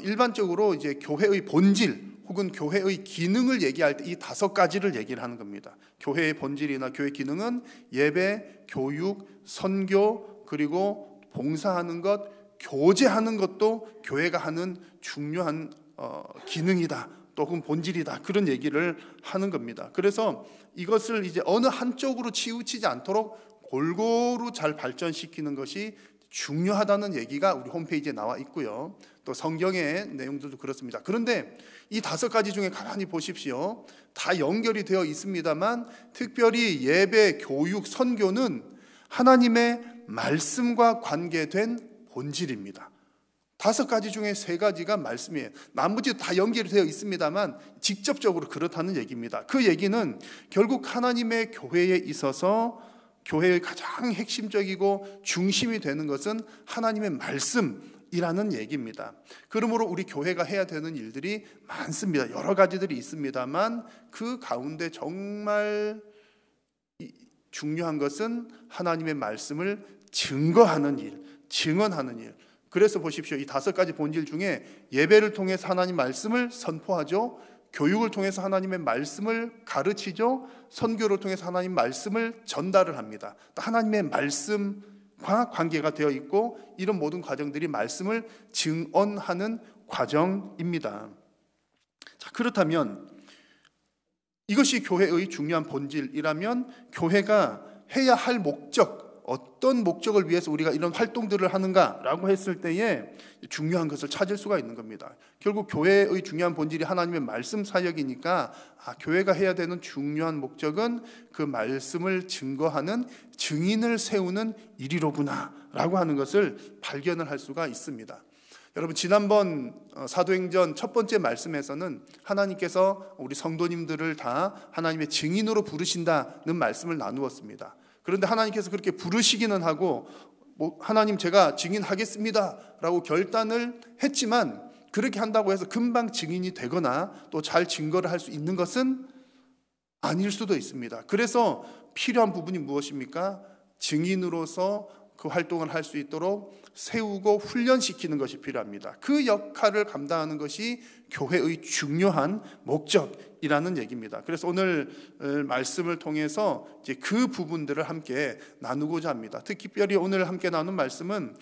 일반적으로 이제 교회의 본질 혹은 교회의 기능을 얘기할 때 이 5가지를 얘기를 하는 겁니다. 교회의 본질이나 교회 기능은 예배, 교육, 선교, 그리고 봉사하는 것, 교제하는 것도 교회가 하는 중요한 기능이다, 또 혹은 본질이다, 그런 얘기를 하는 겁니다. 그래서 이것을 이제 어느 한쪽으로 치우치지 않도록 골고루 잘 발전시키는 것이 중요하다는 얘기가 우리 홈페이지에 나와 있고요. 또 성경의 내용들도 그렇습니다. 그런데 이 5가지 중에 가만히 보십시오. 다 연결이 되어 있습니다만 특별히 예배, 교육, 선교는 하나님의 말씀과 관계된 본질입니다. 5가지 중에 3가지가 말씀이에요. 나머지 다 연결이 되어 있습니다만 직접적으로 그렇다는 얘기입니다. 그 얘기는 결국 하나님의 교회에 있어서 교회의 가장 핵심적이고 중심이 되는 것은 하나님의 말씀이라는 얘기입니다. 그러므로 우리 교회가 해야 되는 일들이 많습니다. 여러 가지들이 있습니다만 그 가운데 정말 중요한 것은 하나님의 말씀을 증거하는 일, 증언하는 일. 그래서 보십시오. 이 5가지 본질 중에 예배를 통해서 하나님 말씀을 선포하죠. 교육을 통해서 하나님의 말씀을 가르치죠. 선교를 통해서 하나님 말씀을 전달을 합니다. 하나님의 말씀과 관계가 되어 있고 이런 모든 과정들이 말씀을 증언하는 과정입니다. 자, 그렇다면 이것이 교회의 중요한 본질이라면 교회가 해야 할 목적, 어떤 목적을 위해서 우리가 이런 활동들을 하는가라고 했을 때에 중요한 것을 찾을 수가 있는 겁니다. 결국 교회의 중요한 본질이 하나님의 말씀 사역이니까 교회가 해야 되는 중요한 목적은 그 말씀을 증거하는 증인을 세우는 일이로구나 라고 하는 것을 발견을 할 수가 있습니다. 여러분, 지난번 사도행전 첫 번째 말씀에서는 하나님께서 우리 성도님들을 다 하나님의 증인으로 부르신다는 말씀을 나누었습니다. 그런데 하나님께서 그렇게 부르시기는 하고 하나님 제가 증인하겠습니다 라고 결단을 했지만 그렇게 한다고 해서 금방 증인이 되거나 또 잘 증거를 할 수 있는 것은 아닐 수도 있습니다. 그래서 필요한 부분이 무엇입니까? 증인으로서 그 활동을 할 수 있도록 세우고 훈련시키는 것이 필요합니다. 그 역할을 감당하는 것이 교회의 중요한 목적이라는 얘기입니다. 그래서 오늘 말씀을 통해서 이제 그 부분들을 함께 나누고자 합니다. 특별히 오늘 함께 나눈 말씀은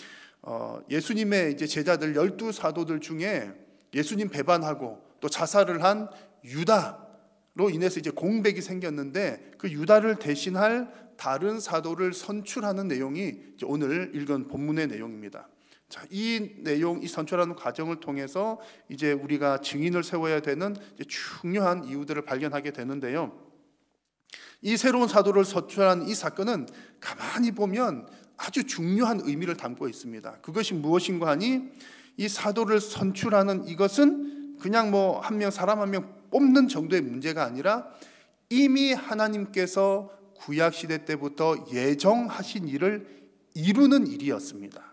예수님의 이제 제자들 12 사도들 중에 예수님 배반하고 또 자살을 한 유다로 인해서 이제 공백이 생겼는데 그 유다를 대신할 다른 사도를 선출하는 내용이 이제 오늘 읽은 본문의 내용입니다. 자, 이 내용, 이 선출하는 과정을 통해서 이제 우리가 증인을 세워야 되는 이제 중요한 이유들을 발견하게 되는데요. 이 새로운 사도를 선출한 이 사건은 가만히 보면 아주 중요한 의미를 담고 있습니다. 그것이 무엇인가 하니 이 사도를 선출하는 이것은 그냥 뭐 사람 한 명 뽑는 정도의 문제가 아니라 이미 하나님께서 구약 시대 때부터 예정하신 일을 이루는 일이었습니다.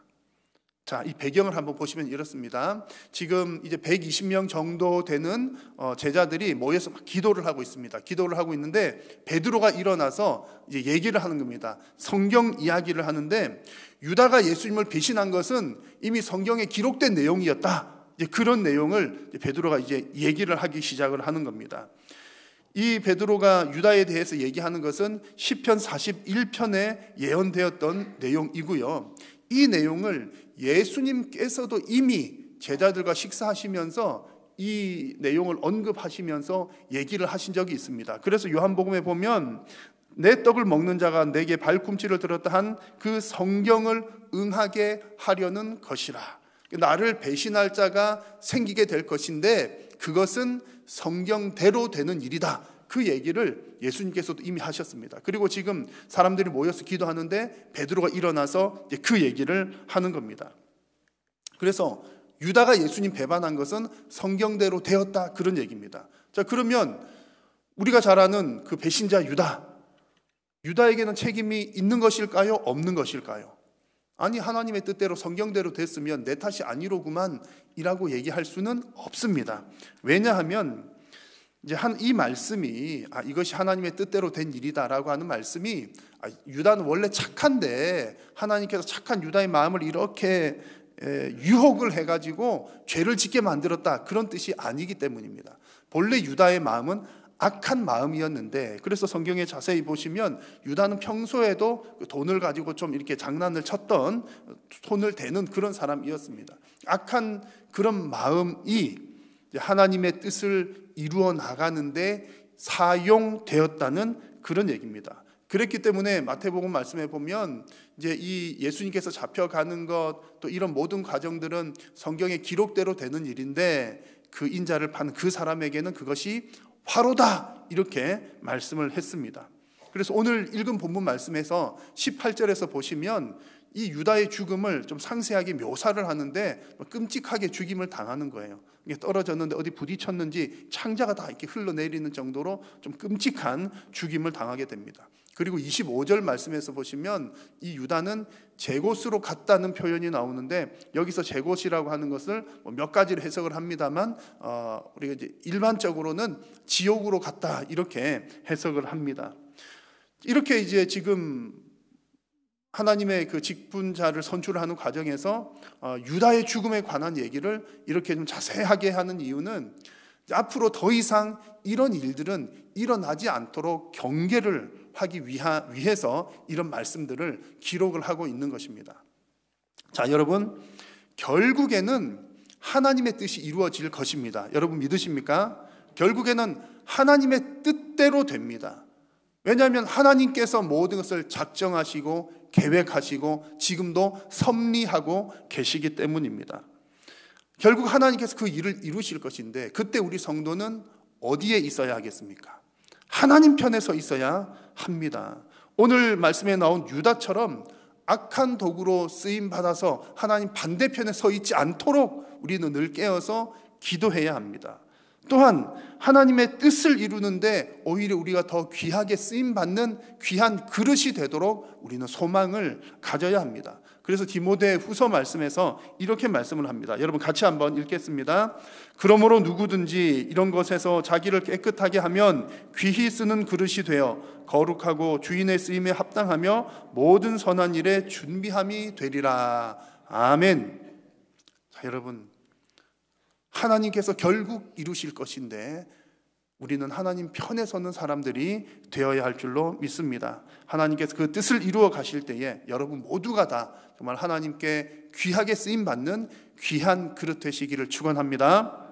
자, 이 배경을 한번 보시면 이렇습니다. 지금 이제 120명 정도 되는 제자들이 모여서 막 기도를 하고 있습니다. 기도를 하고 있는데 베드로가 일어나서 이제 얘기를 하는 겁니다. 성경 이야기를 하는데 유다가 예수님을 배신한 것은 이미 성경에 기록된 내용이었다. 이제 그런 내용을 베드로가 이제 얘기를 하기 시작을 하는 겁니다. 이 베드로가 유다에 대해서 얘기하는 것은 시편 41편에 예언되었던 내용이고요. 이 내용을 예수님께서도 이미 제자들과 식사하시면서 이 내용을 언급하시면서 얘기를 하신 적이 있습니다. 그래서 요한복음에 보면 내 떡을 먹는 자가 내게 발꿈치를 들었다 한 그 성경을 응하게 하려는 것이라. 나를 배신할 자가 생기게 될 것인데 그것은 성경대로 되는 일이다. 그 얘기를 예수님께서도 이미 하셨습니다. 그리고 지금 사람들이 모여서 기도하는데 베드로가 일어나서 그 얘기를 하는 겁니다. 그래서 유다가 예수님 배반한 것은 성경대로 되었다, 그런 얘기입니다. 자, 그러면 우리가 잘 아는 그 배신자 유다에게는 책임이 있는 것일까요? 없는 것일까요? 아니, 하나님의 뜻대로 성경대로 됐으면 내 탓이 아니로구만 이라고 얘기할 수는 없습니다. 왜냐하면 이제 이 말씀이 이것이 하나님의 뜻대로 된 일이다라고 하는 말씀이 유다는 원래 착한데 하나님께서 착한 유다의 마음을 이렇게 유혹을 해가지고 죄를 짓게 만들었다, 그런 뜻이 아니기 때문입니다. 본래 유다의 마음은 악한 마음이었는데, 그래서 성경에 자세히 보시면 유다는 평소에도 돈을 가지고 좀 이렇게 장난을 쳤던, 손을 대는 그런 사람이었습니다. 악한 그런 마음이 하나님의 뜻을 이루어 나가는데 사용되었다는 그런 얘기입니다. 그랬기 때문에 마태복음 말씀에 보면 이제 이 예수님께서 잡혀가는 것, 또 이런 모든 과정들은 성경의 기록대로 되는 일인데 그 인자를 파는 그 사람에게는 그것이 화로다, 이렇게 말씀을 했습니다. 그래서 오늘 읽은 본문 말씀에서 18절에서 보시면 이 유다의 죽음을 좀 상세하게 묘사를 하는데 끔찍하게 죽임을 당하는 거예요. 이게 떨어졌는데 어디 부딪혔는지 창자가 다 이렇게 흘러내리는 정도로 좀 끔찍한 죽임을 당하게 됩니다. 그리고 25절 말씀에서 보시면 이 유다는 제곳으로 갔다는 표현이 나오는데, 여기서 제곳이라고 하는 것을 몇 가지로 해석을 합니다만 우리가 이제 일반적으로는 지옥으로 갔다, 이렇게 해석을 합니다. 이렇게 이제 지금 하나님의 그 직분자를 선출하는 과정에서 유다의 죽음에 관한 얘기를 이렇게 좀 자세하게 하는 이유는 앞으로 더 이상 이런 일들은 일어나지 않도록 경계를 하기 위해서 이런 말씀들을 기록을 하고 있는 것입니다. 자, 여러분, 결국에는 하나님의 뜻이 이루어질 것입니다. 여러분 믿으십니까? 결국에는 하나님의 뜻대로 됩니다. 왜냐하면 하나님께서 모든 것을 작정하시고 계획하시고 지금도 섭리하고 계시기 때문입니다. 결국 하나님께서 그 일을 이루실 것인데, 그때 우리 성도는 어디에 있어야 하겠습니까? 하나님 편에 서 있어야 합니다. 오늘 말씀에 나온 유다처럼 악한 도구로 쓰임받아서 하나님 반대편에 서 있지 않도록 우리는 늘 깨어서 기도해야 합니다. 또한 하나님의 뜻을 이루는데 오히려 우리가 더 귀하게 쓰임받는 귀한 그릇이 되도록 우리는 소망을 가져야 합니다. 그래서 디모데 후서 말씀에서 이렇게 말씀을 합니다. 여러분 같이 한번 읽겠습니다. 그러므로 누구든지 이런 것에서 자기를 깨끗하게 하면 귀히 쓰는 그릇이 되어 거룩하고 주인의 쓰임에 합당하며 모든 선한 일에 준비함이 되리라. 아멘. 자, 여러분, 하나님께서 결국 이루실 것인데 우리는 하나님 편에 서는 사람들이 되어야 할 줄로 믿습니다. 하나님께서 그 뜻을 이루어 가실 때에 여러분 모두가 다 정말 하나님께 귀하게 쓰임받는 귀한 그릇 되시기를 축원합니다.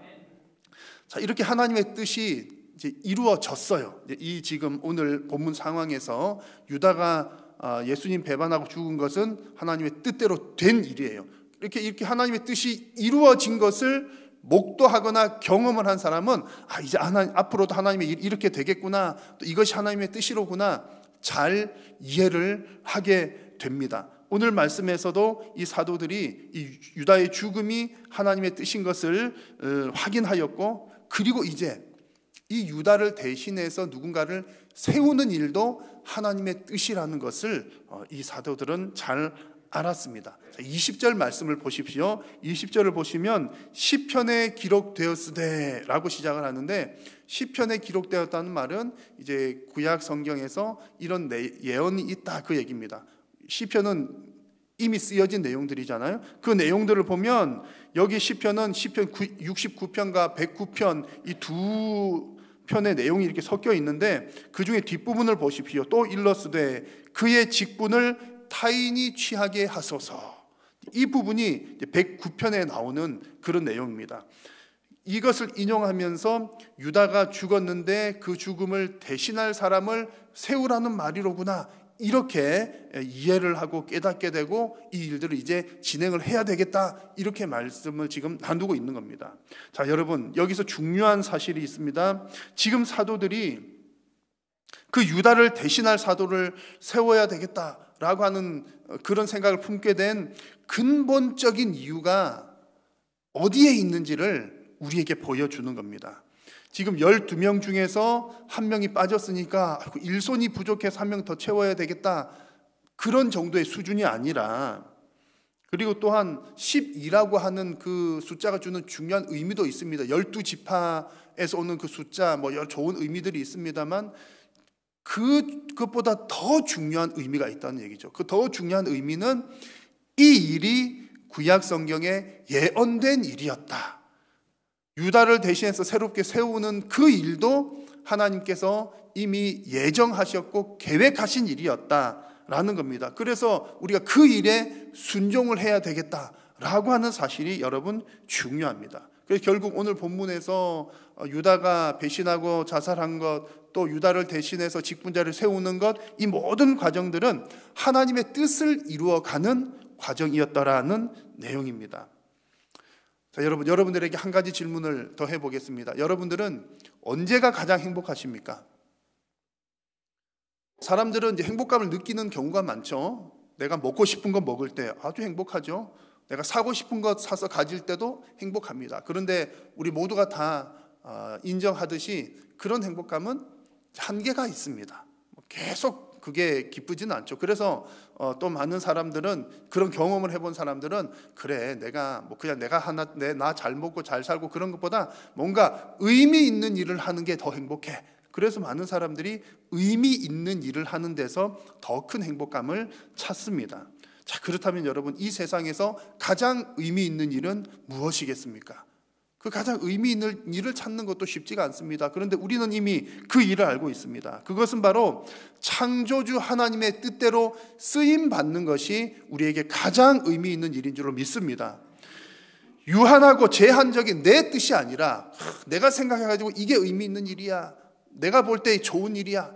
자, 이렇게 하나님의 뜻이 이제 이루어졌어요. 이 지금 오늘 본문 상황에서 유다가 예수님 배반하고 죽은 것은 하나님의 뜻대로 된 일이에요. 이렇게 하나님의 뜻이 이루어진 것을 목도하거나 경험을 한 사람은 이제 앞으로도 하나님의 일 이렇게 되겠구나, 또 이것이 하나님의 뜻이로구나 잘 이해를 하게 됩니다. 오늘 말씀에서도 이 사도들이 이 유다의 죽음이 하나님의 뜻인 것을 확인하였고, 그리고 이제 이 유다를 대신해서 누군가를 세우는 일도 하나님의 뜻이라는 것을 이 사도들은 잘 알았습니다. 20절 말씀을 보십시오. 20절을 보시면 시편에 기록되었으되 라고 시작을 하는데, 시편에 기록되었다는 말은 이제 구약 성경에서 이런 예언이 있다, 그 얘기입니다. 시편은 이미 쓰여진 내용들이잖아요. 그 내용들을 보면 여기 시편은 시편 69편과 109편 이 두 편의 내용이 이렇게 섞여 있는데, 그 중에 뒷부분을 보십시오. 또 일러스되 그의 직분을 타인이 취하게 하소서. 이 부분이 109편에 나오는 그런 내용입니다. 이것을 인용하면서 유다가 죽었는데 그 죽음을 대신할 사람을 세우라는 말이로구나, 이렇게 이해를 하고 깨닫게 되고 이 일들을 이제 진행을 해야 되겠다, 이렇게 말씀을 지금 나누고 있는 겁니다. 자, 여러분, 여기서 중요한 사실이 있습니다. 지금 사도들이 그 유다를 대신할 사도를 세워야 되겠다라고 하는 그런 생각을 품게 된 근본적인 이유가 어디에 있는지를 우리에게 보여주는 겁니다. 지금 12명 중에서 한 명이 빠졌으니까 일손이 부족해서 한 명 더 채워야 되겠다, 그런 정도의 수준이 아니라, 그리고 또한 12라고 하는 그 숫자가 주는 중요한 의미도 있습니다. 12지파에서 오는 그 숫자, 뭐 여러 좋은 의미들이 있습니다만 그것보다 더 중요한 의미가 있다는 얘기죠. 그 더 중요한 의미는 이 일이 구약 성경에 예언된 일이었다. 유다를 대신해서 새롭게 세우는 그 일도 하나님께서 이미 예정하셨고 계획하신 일이었다라는 겁니다. 그래서 우리가 그 일에 순종을 해야 되겠다라고 하는 사실이 여러분 중요합니다. 그래서 결국 오늘 본문에서 유다가 배신하고 자살한 것, 또 유다를 대신해서 직분자를 세우는 것, 이 모든 과정들은 하나님의 뜻을 이루어가는 과정이었다라는 내용입니다. 자, 여러분들에게 한 가지 질문을 더 해보겠습니다. 여러분들은 언제가 가장 행복하십니까? 사람들은 이제 행복감을 느끼는 경우가 많죠. 내가 먹고 싶은 거 먹을 때 아주 행복하죠. 내가 사고 싶은 것 사서 가질 때도 행복합니다. 그런데 우리 모두가 다 인정하듯이 그런 행복감은 한계가 있습니다. 계속 그게 기쁘지는 않죠. 그래서 또 많은 사람들은, 그런 경험을 해본 사람들은, 그래 내가 뭐 그냥 내가 나 잘 먹고 잘 살고 그런 것보다 뭔가 의미 있는 일을 하는 게 더 행복해. 그래서 많은 사람들이 의미 있는 일을 하는 데서 더 큰 행복감을 찾습니다. 자, 그렇다면 여러분, 이 세상에서 가장 의미 있는 일은 무엇이겠습니까? 그 가장 의미 있는 일을 찾는 것도 쉽지가 않습니다. 그런데 우리는 이미 그 일을 알고 있습니다. 그것은 바로 창조주 하나님의 뜻대로 쓰임 받는 것이 우리에게 가장 의미 있는 일인 줄로 믿습니다. 유한하고 제한적인 내 뜻이 아니라 내가 생각해가지고 이게 의미 있는 일이야, 내가 볼 때 좋은 일이야,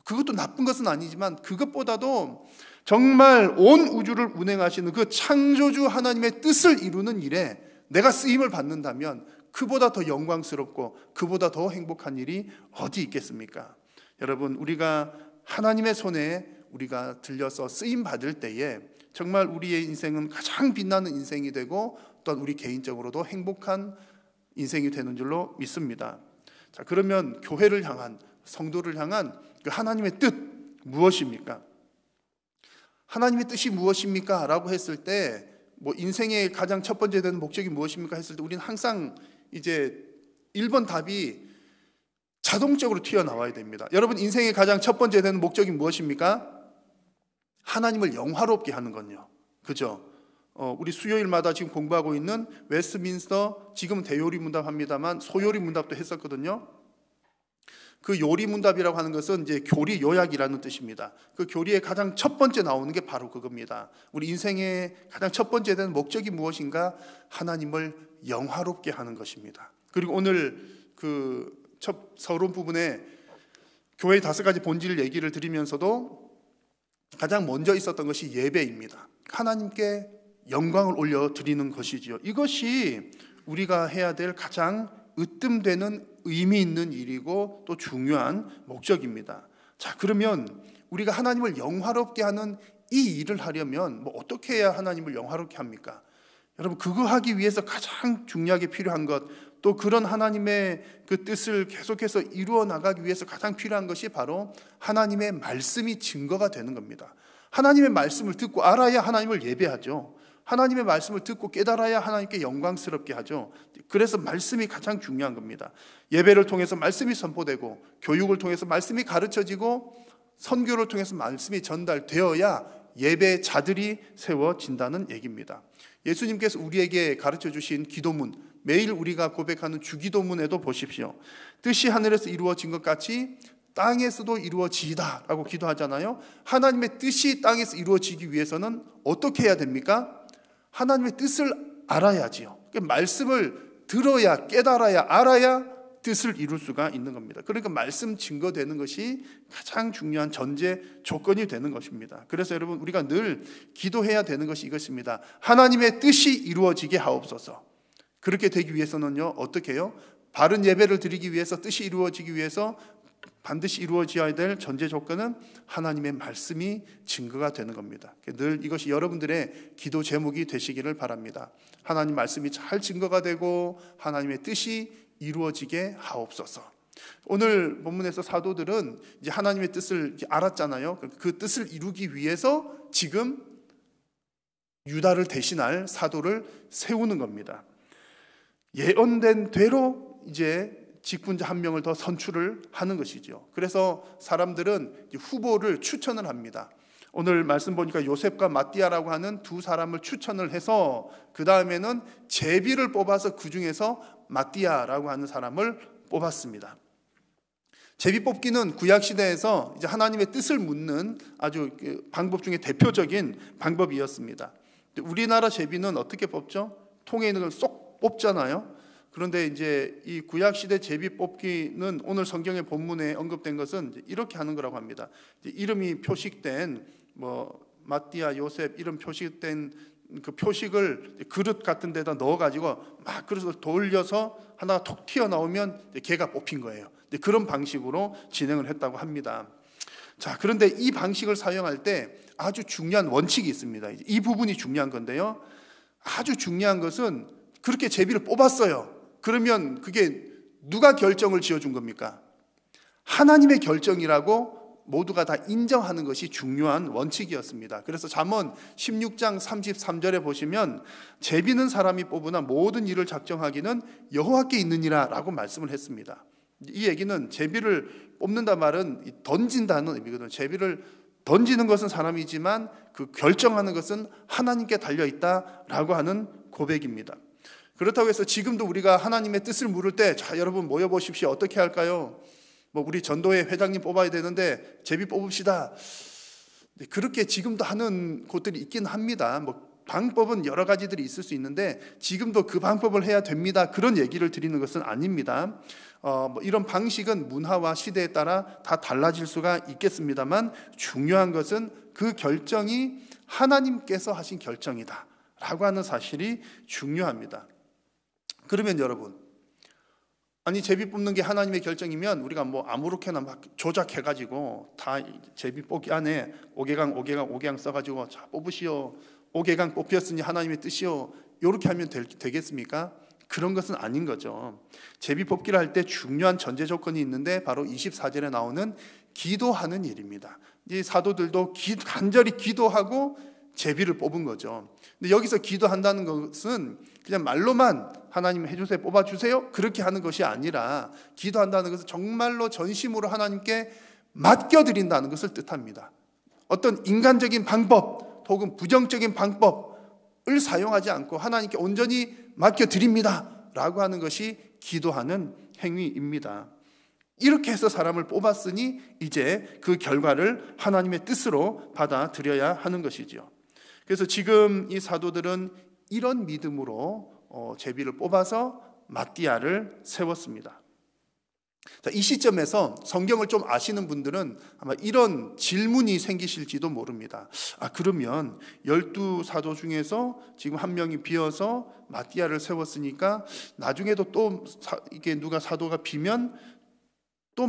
그것도 나쁜 것은 아니지만 그것보다도 정말 온 우주를 운행하시는 그 창조주 하나님의 뜻을 이루는 일에 내가 쓰임을 받는다면 그보다 더 영광스럽고 그보다 더 행복한 일이 어디 있겠습니까? 여러분, 우리가 하나님의 손에 우리가 들려서 쓰임 받을 때에 정말 우리의 인생은 가장 빛나는 인생이 되고, 또한 우리 개인적으로도 행복한 인생이 되는 줄로 믿습니다. 자, 그러면 교회를 향한, 성도를 향한 그 하나님의 뜻 무엇입니까? 하나님의 뜻이 무엇입니까? 라고 했을 때, 뭐 인생의 가장 첫 번째 되는 목적이 무엇입니까? 했을 때 우리는 항상 이제 1번 답이 자동적으로 튀어나와야 됩니다. 여러분, 인생의 가장 첫 번째 되는 목적이 무엇입니까? 하나님을 영화롭게 하는 건요. 그죠? 우리 수요일마다 지금 공부하고 있는 웨스트민스터, 지금은 대요리 문답 합니다만 소요리 문답도 했었거든요. 그 요리 문답이라고 하는 것은 이제 교리 요약이라는 뜻입니다. 그 교리의 가장 첫 번째 나오는 게 바로 그겁니다. 우리 인생의 가장 첫 번째 되는 목적이 무엇인가? 하나님을 영화롭게 하는 것입니다. 그리고 오늘 그 첫 서론 부분에 교회의 5가지 본질 얘기를 드리면서도 가장 먼저 있었던 것이 예배입니다. 하나님께 영광을 올려드리는 것이지요. 이것이 우리가 해야 될 가장 으뜸되는 의미 있는 일이고 또 중요한 목적입니다. 자, 그러면 우리가 하나님을 영화롭게 하는 이 일을 하려면 뭐 어떻게 해야 하나님을 영화롭게 합니까? 여러분, 그거 하기 위해서 가장 중요하게 필요한 것, 또 그런 하나님의 그 뜻을 계속해서 이루어 나가기 위해서 가장 필요한 것이 바로 하나님의 말씀이 증거가 되는 겁니다. 하나님의 말씀을 듣고 알아야 하나님을 예배하죠. 하나님의 말씀을 듣고 깨달아야 하나님께 영광스럽게 하죠. 그래서 말씀이 가장 중요한 겁니다. 예배를 통해서 말씀이 선포되고, 교육을 통해서 말씀이 가르쳐지고, 선교를 통해서 말씀이 전달되어야 예배자들이 세워진다는 얘기입니다. 예수님께서 우리에게 가르쳐 주신 기도문, 매일 우리가 고백하는 주기도문에도 보십시오. 뜻이 하늘에서 이루어진 것 같이 땅에서도 이루어지이다 라고 기도하잖아요. 하나님의 뜻이 땅에서 이루어지기 위해서는 어떻게 해야 됩니까? 하나님의 뜻을 알아야지요. 말씀을 들어야, 깨달아야, 알아야 뜻을 이룰 수가 있는 겁니다. 그러니까 말씀 증거되는 것이 가장 중요한 전제 조건이 되는 것입니다. 그래서 여러분, 우리가 늘 기도해야 되는 것이 이것입니다. 하나님의 뜻이 이루어지게 하옵소서. 그렇게 되기 위해서는요, 어떻게 해요? 바른 예배를 드리기 위해서, 뜻이 이루어지기 위해서 반드시 이루어져야 될 전제 조건은 하나님의 말씀이 증거가 되는 겁니다. 늘 이것이 여러분들의 기도 제목이 되시기를 바랍니다. 하나님 말씀이 잘 증거가 되고 하나님의 뜻이 이루어지게 하옵소서. 오늘 본문에서 사도들은 이제 하나님의 뜻을 알았잖아요. 그 뜻을 이루기 위해서 지금 유다를 대신할 사도를 세우는 겁니다. 예언된 대로 이제 직분자 한 명을 더 선출을 하는 것이죠. 그래서 사람들은 후보를 추천을 합니다. 오늘 말씀 보니까 요셉과 마띠아라고 하는 두 사람을 추천을 해서 그 다음에는 제비를 뽑아서 그 중에서 마띠아라고 하는 사람을 뽑았습니다. 제비 뽑기는 구약 시대에서 이제 하나님의 뜻을 묻는 아주 방법 중에 대표적인 방법이었습니다. 우리나라 제비는 어떻게 뽑죠? 통에 있는 걸 쏙 뽑잖아요. 그런데 이제 이 구약 시대 제비 뽑기는 오늘 성경의 본문에 언급된 것은 이렇게 하는 거라고 합니다. 이름이 표식된 뭐 마띠아, 요셉 이름 표식된 그 표식을 그릇 같은 데다 넣어가지고 막 그릇을 돌려서 하나가 톡 튀어나오면 걔가 뽑힌 거예요. 그런 방식으로 진행을 했다고 합니다. 자, 그런데 이 방식을 사용할 때 아주 중요한 원칙이 있습니다. 이 부분이 중요한 건데요. 아주 중요한 것은 그렇게 제비를 뽑았어요. 그러면 그게 누가 결정을 지어준 겁니까? 하나님의 결정이라고 모두가 다 인정하는 것이 중요한 원칙이었습니다. 그래서 잠언 16장 33절에 보시면 제비는 사람이 뽑으나 모든 일을 작정하기는 여호와께 있느니라 라고 말씀을 했습니다. 이 얘기는 제비를 뽑는다 말은 던진다는 의미거든요. 제비를 던지는 것은 사람이지만 그 결정하는 것은 하나님께 달려있다라고 하는 고백입니다. 그렇다고 해서 지금도 우리가 하나님의 뜻을 물을 때, 자, 여러분 모여보십시오. 어떻게 할까요? 뭐 우리 전도회 회장님 뽑아야 되는데 제비 뽑읍시다. 그렇게 지금도 하는 곳들이 있긴 합니다. 뭐 방법은 여러 가지들이 있을 수 있는데 지금도 그 방법을 해야 됩니다. 그런 얘기를 드리는 것은 아닙니다. 뭐 이런 방식은 문화와 시대에 따라 다 달라질 수가 있겠습니다만 중요한 것은 그 결정이 하나님께서 하신 결정이다라고 하는 사실이 중요합니다. 그러면 여러분, 아니 제비 뽑는 게 하나님의 결정이면 우리가 뭐 아무렇게나 막 조작해가지고 다 제비 뽑기 안에 5개강 써가지고 자 뽑으시오, 5개강 뽑혔으니 하나님의 뜻이요, 이렇게 하면 되겠습니까? 그런 것은 아닌 거죠. 제비 뽑기를 할 때 중요한 전제 조건이 있는데 바로 24절에 나오는 기도하는 일입니다. 이 사도들도 간절히 기도하고 제비를 뽑은 거죠. 근데 여기서 기도한다는 것은 그냥 말로만 하나님 해주세요, 뽑아주세요 그렇게 하는 것이 아니라 기도한다는 것은 정말로 전심으로 하나님께 맡겨드린다는 것을 뜻합니다. 어떤 인간적인 방법 혹은 부정적인 방법을 사용하지 않고 하나님께 온전히 맡겨드립니다 라고 하는 것이 기도하는 행위입니다. 이렇게 해서 사람을 뽑았으니 이제 그 결과를 하나님의 뜻으로 받아들여야 하는 것이죠. 그래서 지금 이 사도들은 이런 믿음으로 제비를 뽑아서 마띠아를 세웠습니다. 자, 이 시점에서 성경을 좀 아시는 분들은 아마 이런 질문이 생기실지도 모릅니다. 아, 그러면 12사도 중에서 지금 한 명이 비어서 마띠아를 세웠으니까 나중에도 또 이게 누가 사도가 비면 또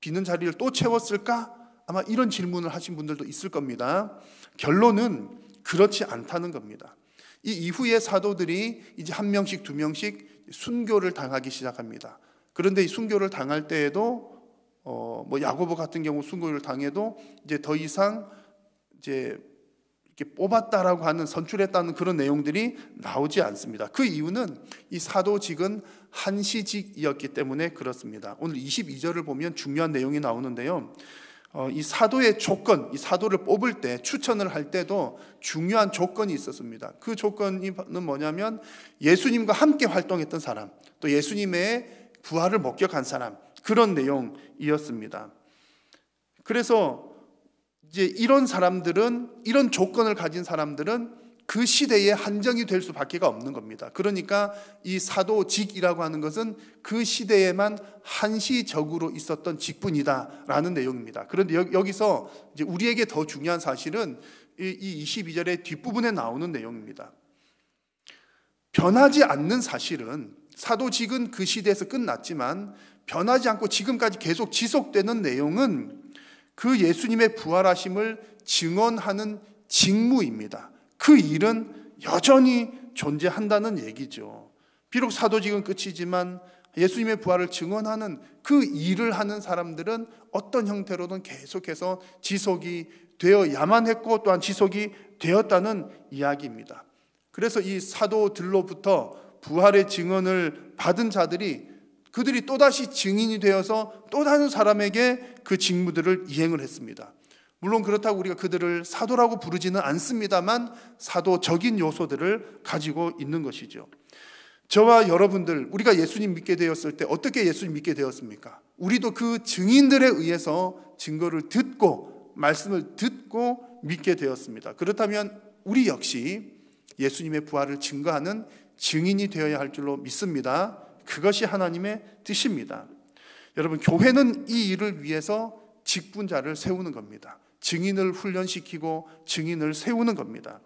비는 자리를 또 채웠을까? 아마 이런 질문을 하신 분들도 있을 겁니다. 결론은 그렇지 않다는 겁니다. 이 이후에 사도들이 이제 한 명씩 두 명씩 순교를 당하기 시작합니다. 그런데 이 순교를 당할 때에도 야고보 같은 경우 순교를 당해도 이제 더 이상 이제 이렇게 뽑았다라고 하는, 선출했다는 그런 내용들이 나오지 않습니다. 그 이유는 이 사도직은 한시직이었기 때문에 그렇습니다. 오늘 22절을 보면 중요한 내용이 나오는데요. 이 사도의 조건, 이 사도를 뽑을 때, 추천을 할 때도 중요한 조건이 있었습니다. 그 조건은 뭐냐면 예수님과 함께 활동했던 사람, 또 예수님의 부활을 목격한 사람, 그런 내용이었습니다. 그래서 이제 이런 사람들은, 이런 조건을 가진 사람들은 그 시대에 한정이 될 수밖에 없는 겁니다. 그러니까 이 사도직이라고 하는 것은 그 시대에만 한시적으로 있었던 직분이다라는 내용입니다. 그런데 여기서 이제 우리에게 더 중요한 사실은 이 22절의 뒷부분에 나오는 내용입니다. 변하지 않는 사실은, 사도직은 그 시대에서 끝났지만 변하지 않고 지금까지 계속 지속되는 내용은 그 예수님의 부활하심을 증언하는 직무입니다. 그 일은 여전히 존재한다는 얘기죠. 비록 사도직은 끝이지만 예수님의 부활을 증언하는 그 일을 하는 사람들은 어떤 형태로든 계속해서 지속이 되어야만 했고, 또한 지속이 되었다는 이야기입니다. 그래서 이 사도들로부터 부활의 증언을 받은 자들이, 그들이 또다시 증인이 되어서 또 다른 사람에게 그 직무들을 이행을 했습니다. 물론 그렇다고 우리가 그들을 사도라고 부르지는 않습니다만 사도적인 요소들을 가지고 있는 것이죠. 저와 여러분들, 우리가 예수님 믿게 되었을 때 어떻게 예수님 믿게 되었습니까? 우리도 그 증인들에 의해서 증거를 듣고, 말씀을 듣고 믿게 되었습니다. 그렇다면 우리 역시 예수님의 부활을 증거하는 증인이 되어야 할 줄로 믿습니다. 그것이 하나님의 뜻입니다. 여러분, 교회는 이 일을 위해서 직분자를 세우는 겁니다. 증인을 훈련시키고 증인을 세우는 겁니다.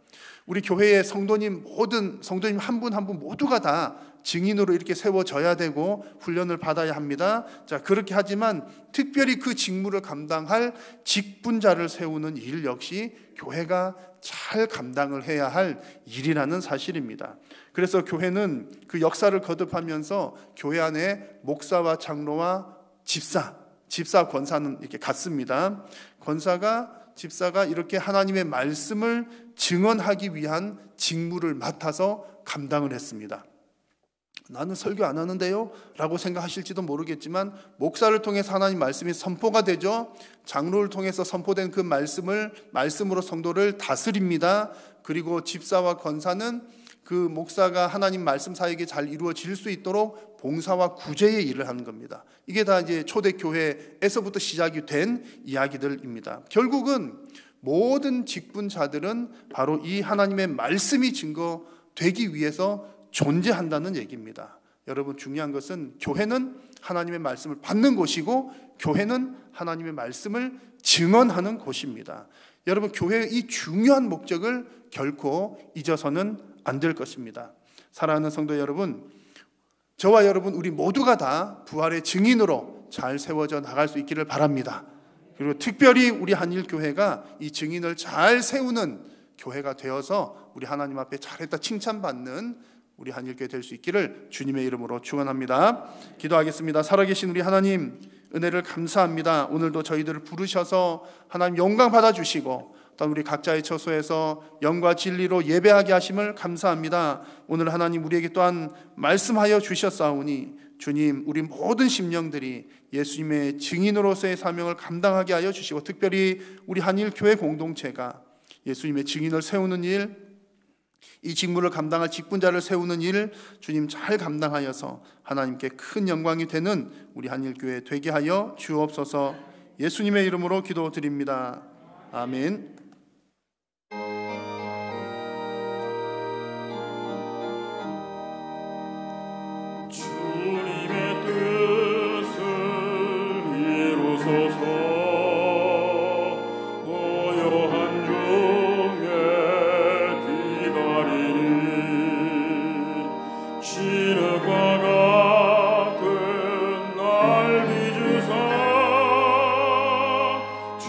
우리 교회의 성도님 한 분 한 분 모두가 다 증인으로 이렇게 세워져야 되고 훈련을 받아야 합니다. 자, 그렇게 하지만 특별히 그 직무를 감당할 직분자를 세우는 일 역시 교회가 잘 감당을 해야 할 일이라는 사실입니다. 그래서 교회는 그 역사를 거듭하면서 교회 안에 목사와 장로와 집사, 권사는 이렇게 같습니다. 집사가 이렇게 하나님의 말씀을 증언하기 위한 직무를 맡아서 감당을 했습니다. 나는 설교 안 하는데요? 라고 생각하실지도 모르겠지만 목사를 통해서 하나님 말씀이 선포가 되죠. 장로를 통해서 선포된 그 말씀으로 성도를 다스립니다. 그리고 집사와 권사는 그 목사가 하나님 말씀 사역이 잘 이루어질 수 있도록 봉사와 구제의 일을 하는 겁니다. 이게 다 이제 초대교회에서부터 시작이 된 이야기들입니다. 결국은 모든 직분자들은 바로 이 하나님의 말씀이 증거되기 위해서 존재한다는 얘기입니다. 여러분, 중요한 것은 교회는 하나님의 말씀을 받는 곳이고 교회는 하나님의 말씀을 증언하는 곳입니다. 여러분, 교회의 이 중요한 목적을 결코 잊어서는 안 될 것입니다. 사랑하는 성도 여러분, 저와 여러분 우리 모두가 다 부활의 증인으로 잘 세워져 나갈 수 있기를 바랍니다. 그리고 특별히 우리 한일교회가 이 증인을 잘 세우는 교회가 되어서 우리 하나님 앞에 잘했다 칭찬받는 우리 한일교회 될 수 있기를 주님의 이름으로 축원합니다. 기도하겠습니다. 살아계신 우리 하나님, 은혜를 감사합니다. 오늘도 저희들을 부르셔서 하나님 영광 받아주시고 또한 우리 각자의 처소에서 영과 진리로 예배하게 하심을 감사합니다. 오늘 하나님 우리에게 또한 말씀하여 주셨사오니 주님, 우리 모든 심령들이 예수님의 증인으로서의 사명을 감당하게 하여 주시고 특별히 우리 한일교회 공동체가 예수님의 증인을 세우는 일, 이 직무를 감당할 직분자를 세우는 일 주님 잘 감당하여서 하나님께 큰 영광이 되는 우리 한일교회 되게 하여 주옵소서. 예수님의 이름으로 기도드립니다. 아멘. 주님의 뜻을 이루소서. 고요한 중에 기다리니 진흙과 같은 날 빚으사 주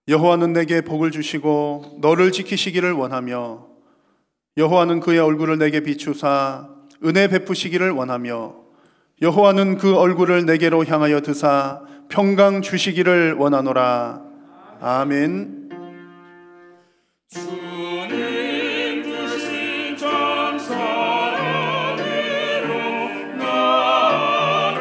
여호와는 내게 복을 주시고 너를 지키시기를 원하며 여호와는 그의 얼굴을 내게 비추사 은혜 베푸시기를 원하며 여호와는 그 얼굴을 내게로 향하여 드사 평강 주시기를 원하노라. 아멘. 주님 주신 참 사랑으로 나아갈지라.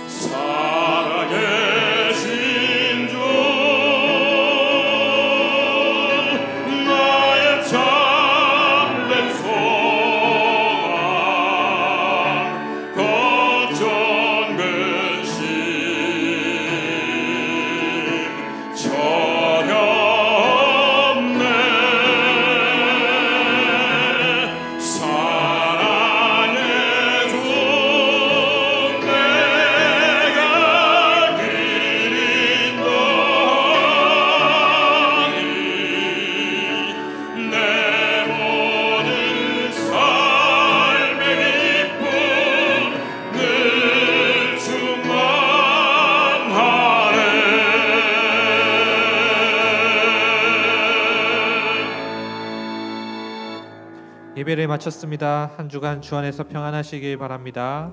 사랑의 진주 나의 참된 소망 걱정 근심 전혀 없네. 사랑의 종 내가 그린 너니 내 모든 삶의 기쁨 늘 충만하네. 예배를 마쳤습니다. 한 주간 주 안에서 평안하시길 바랍니다.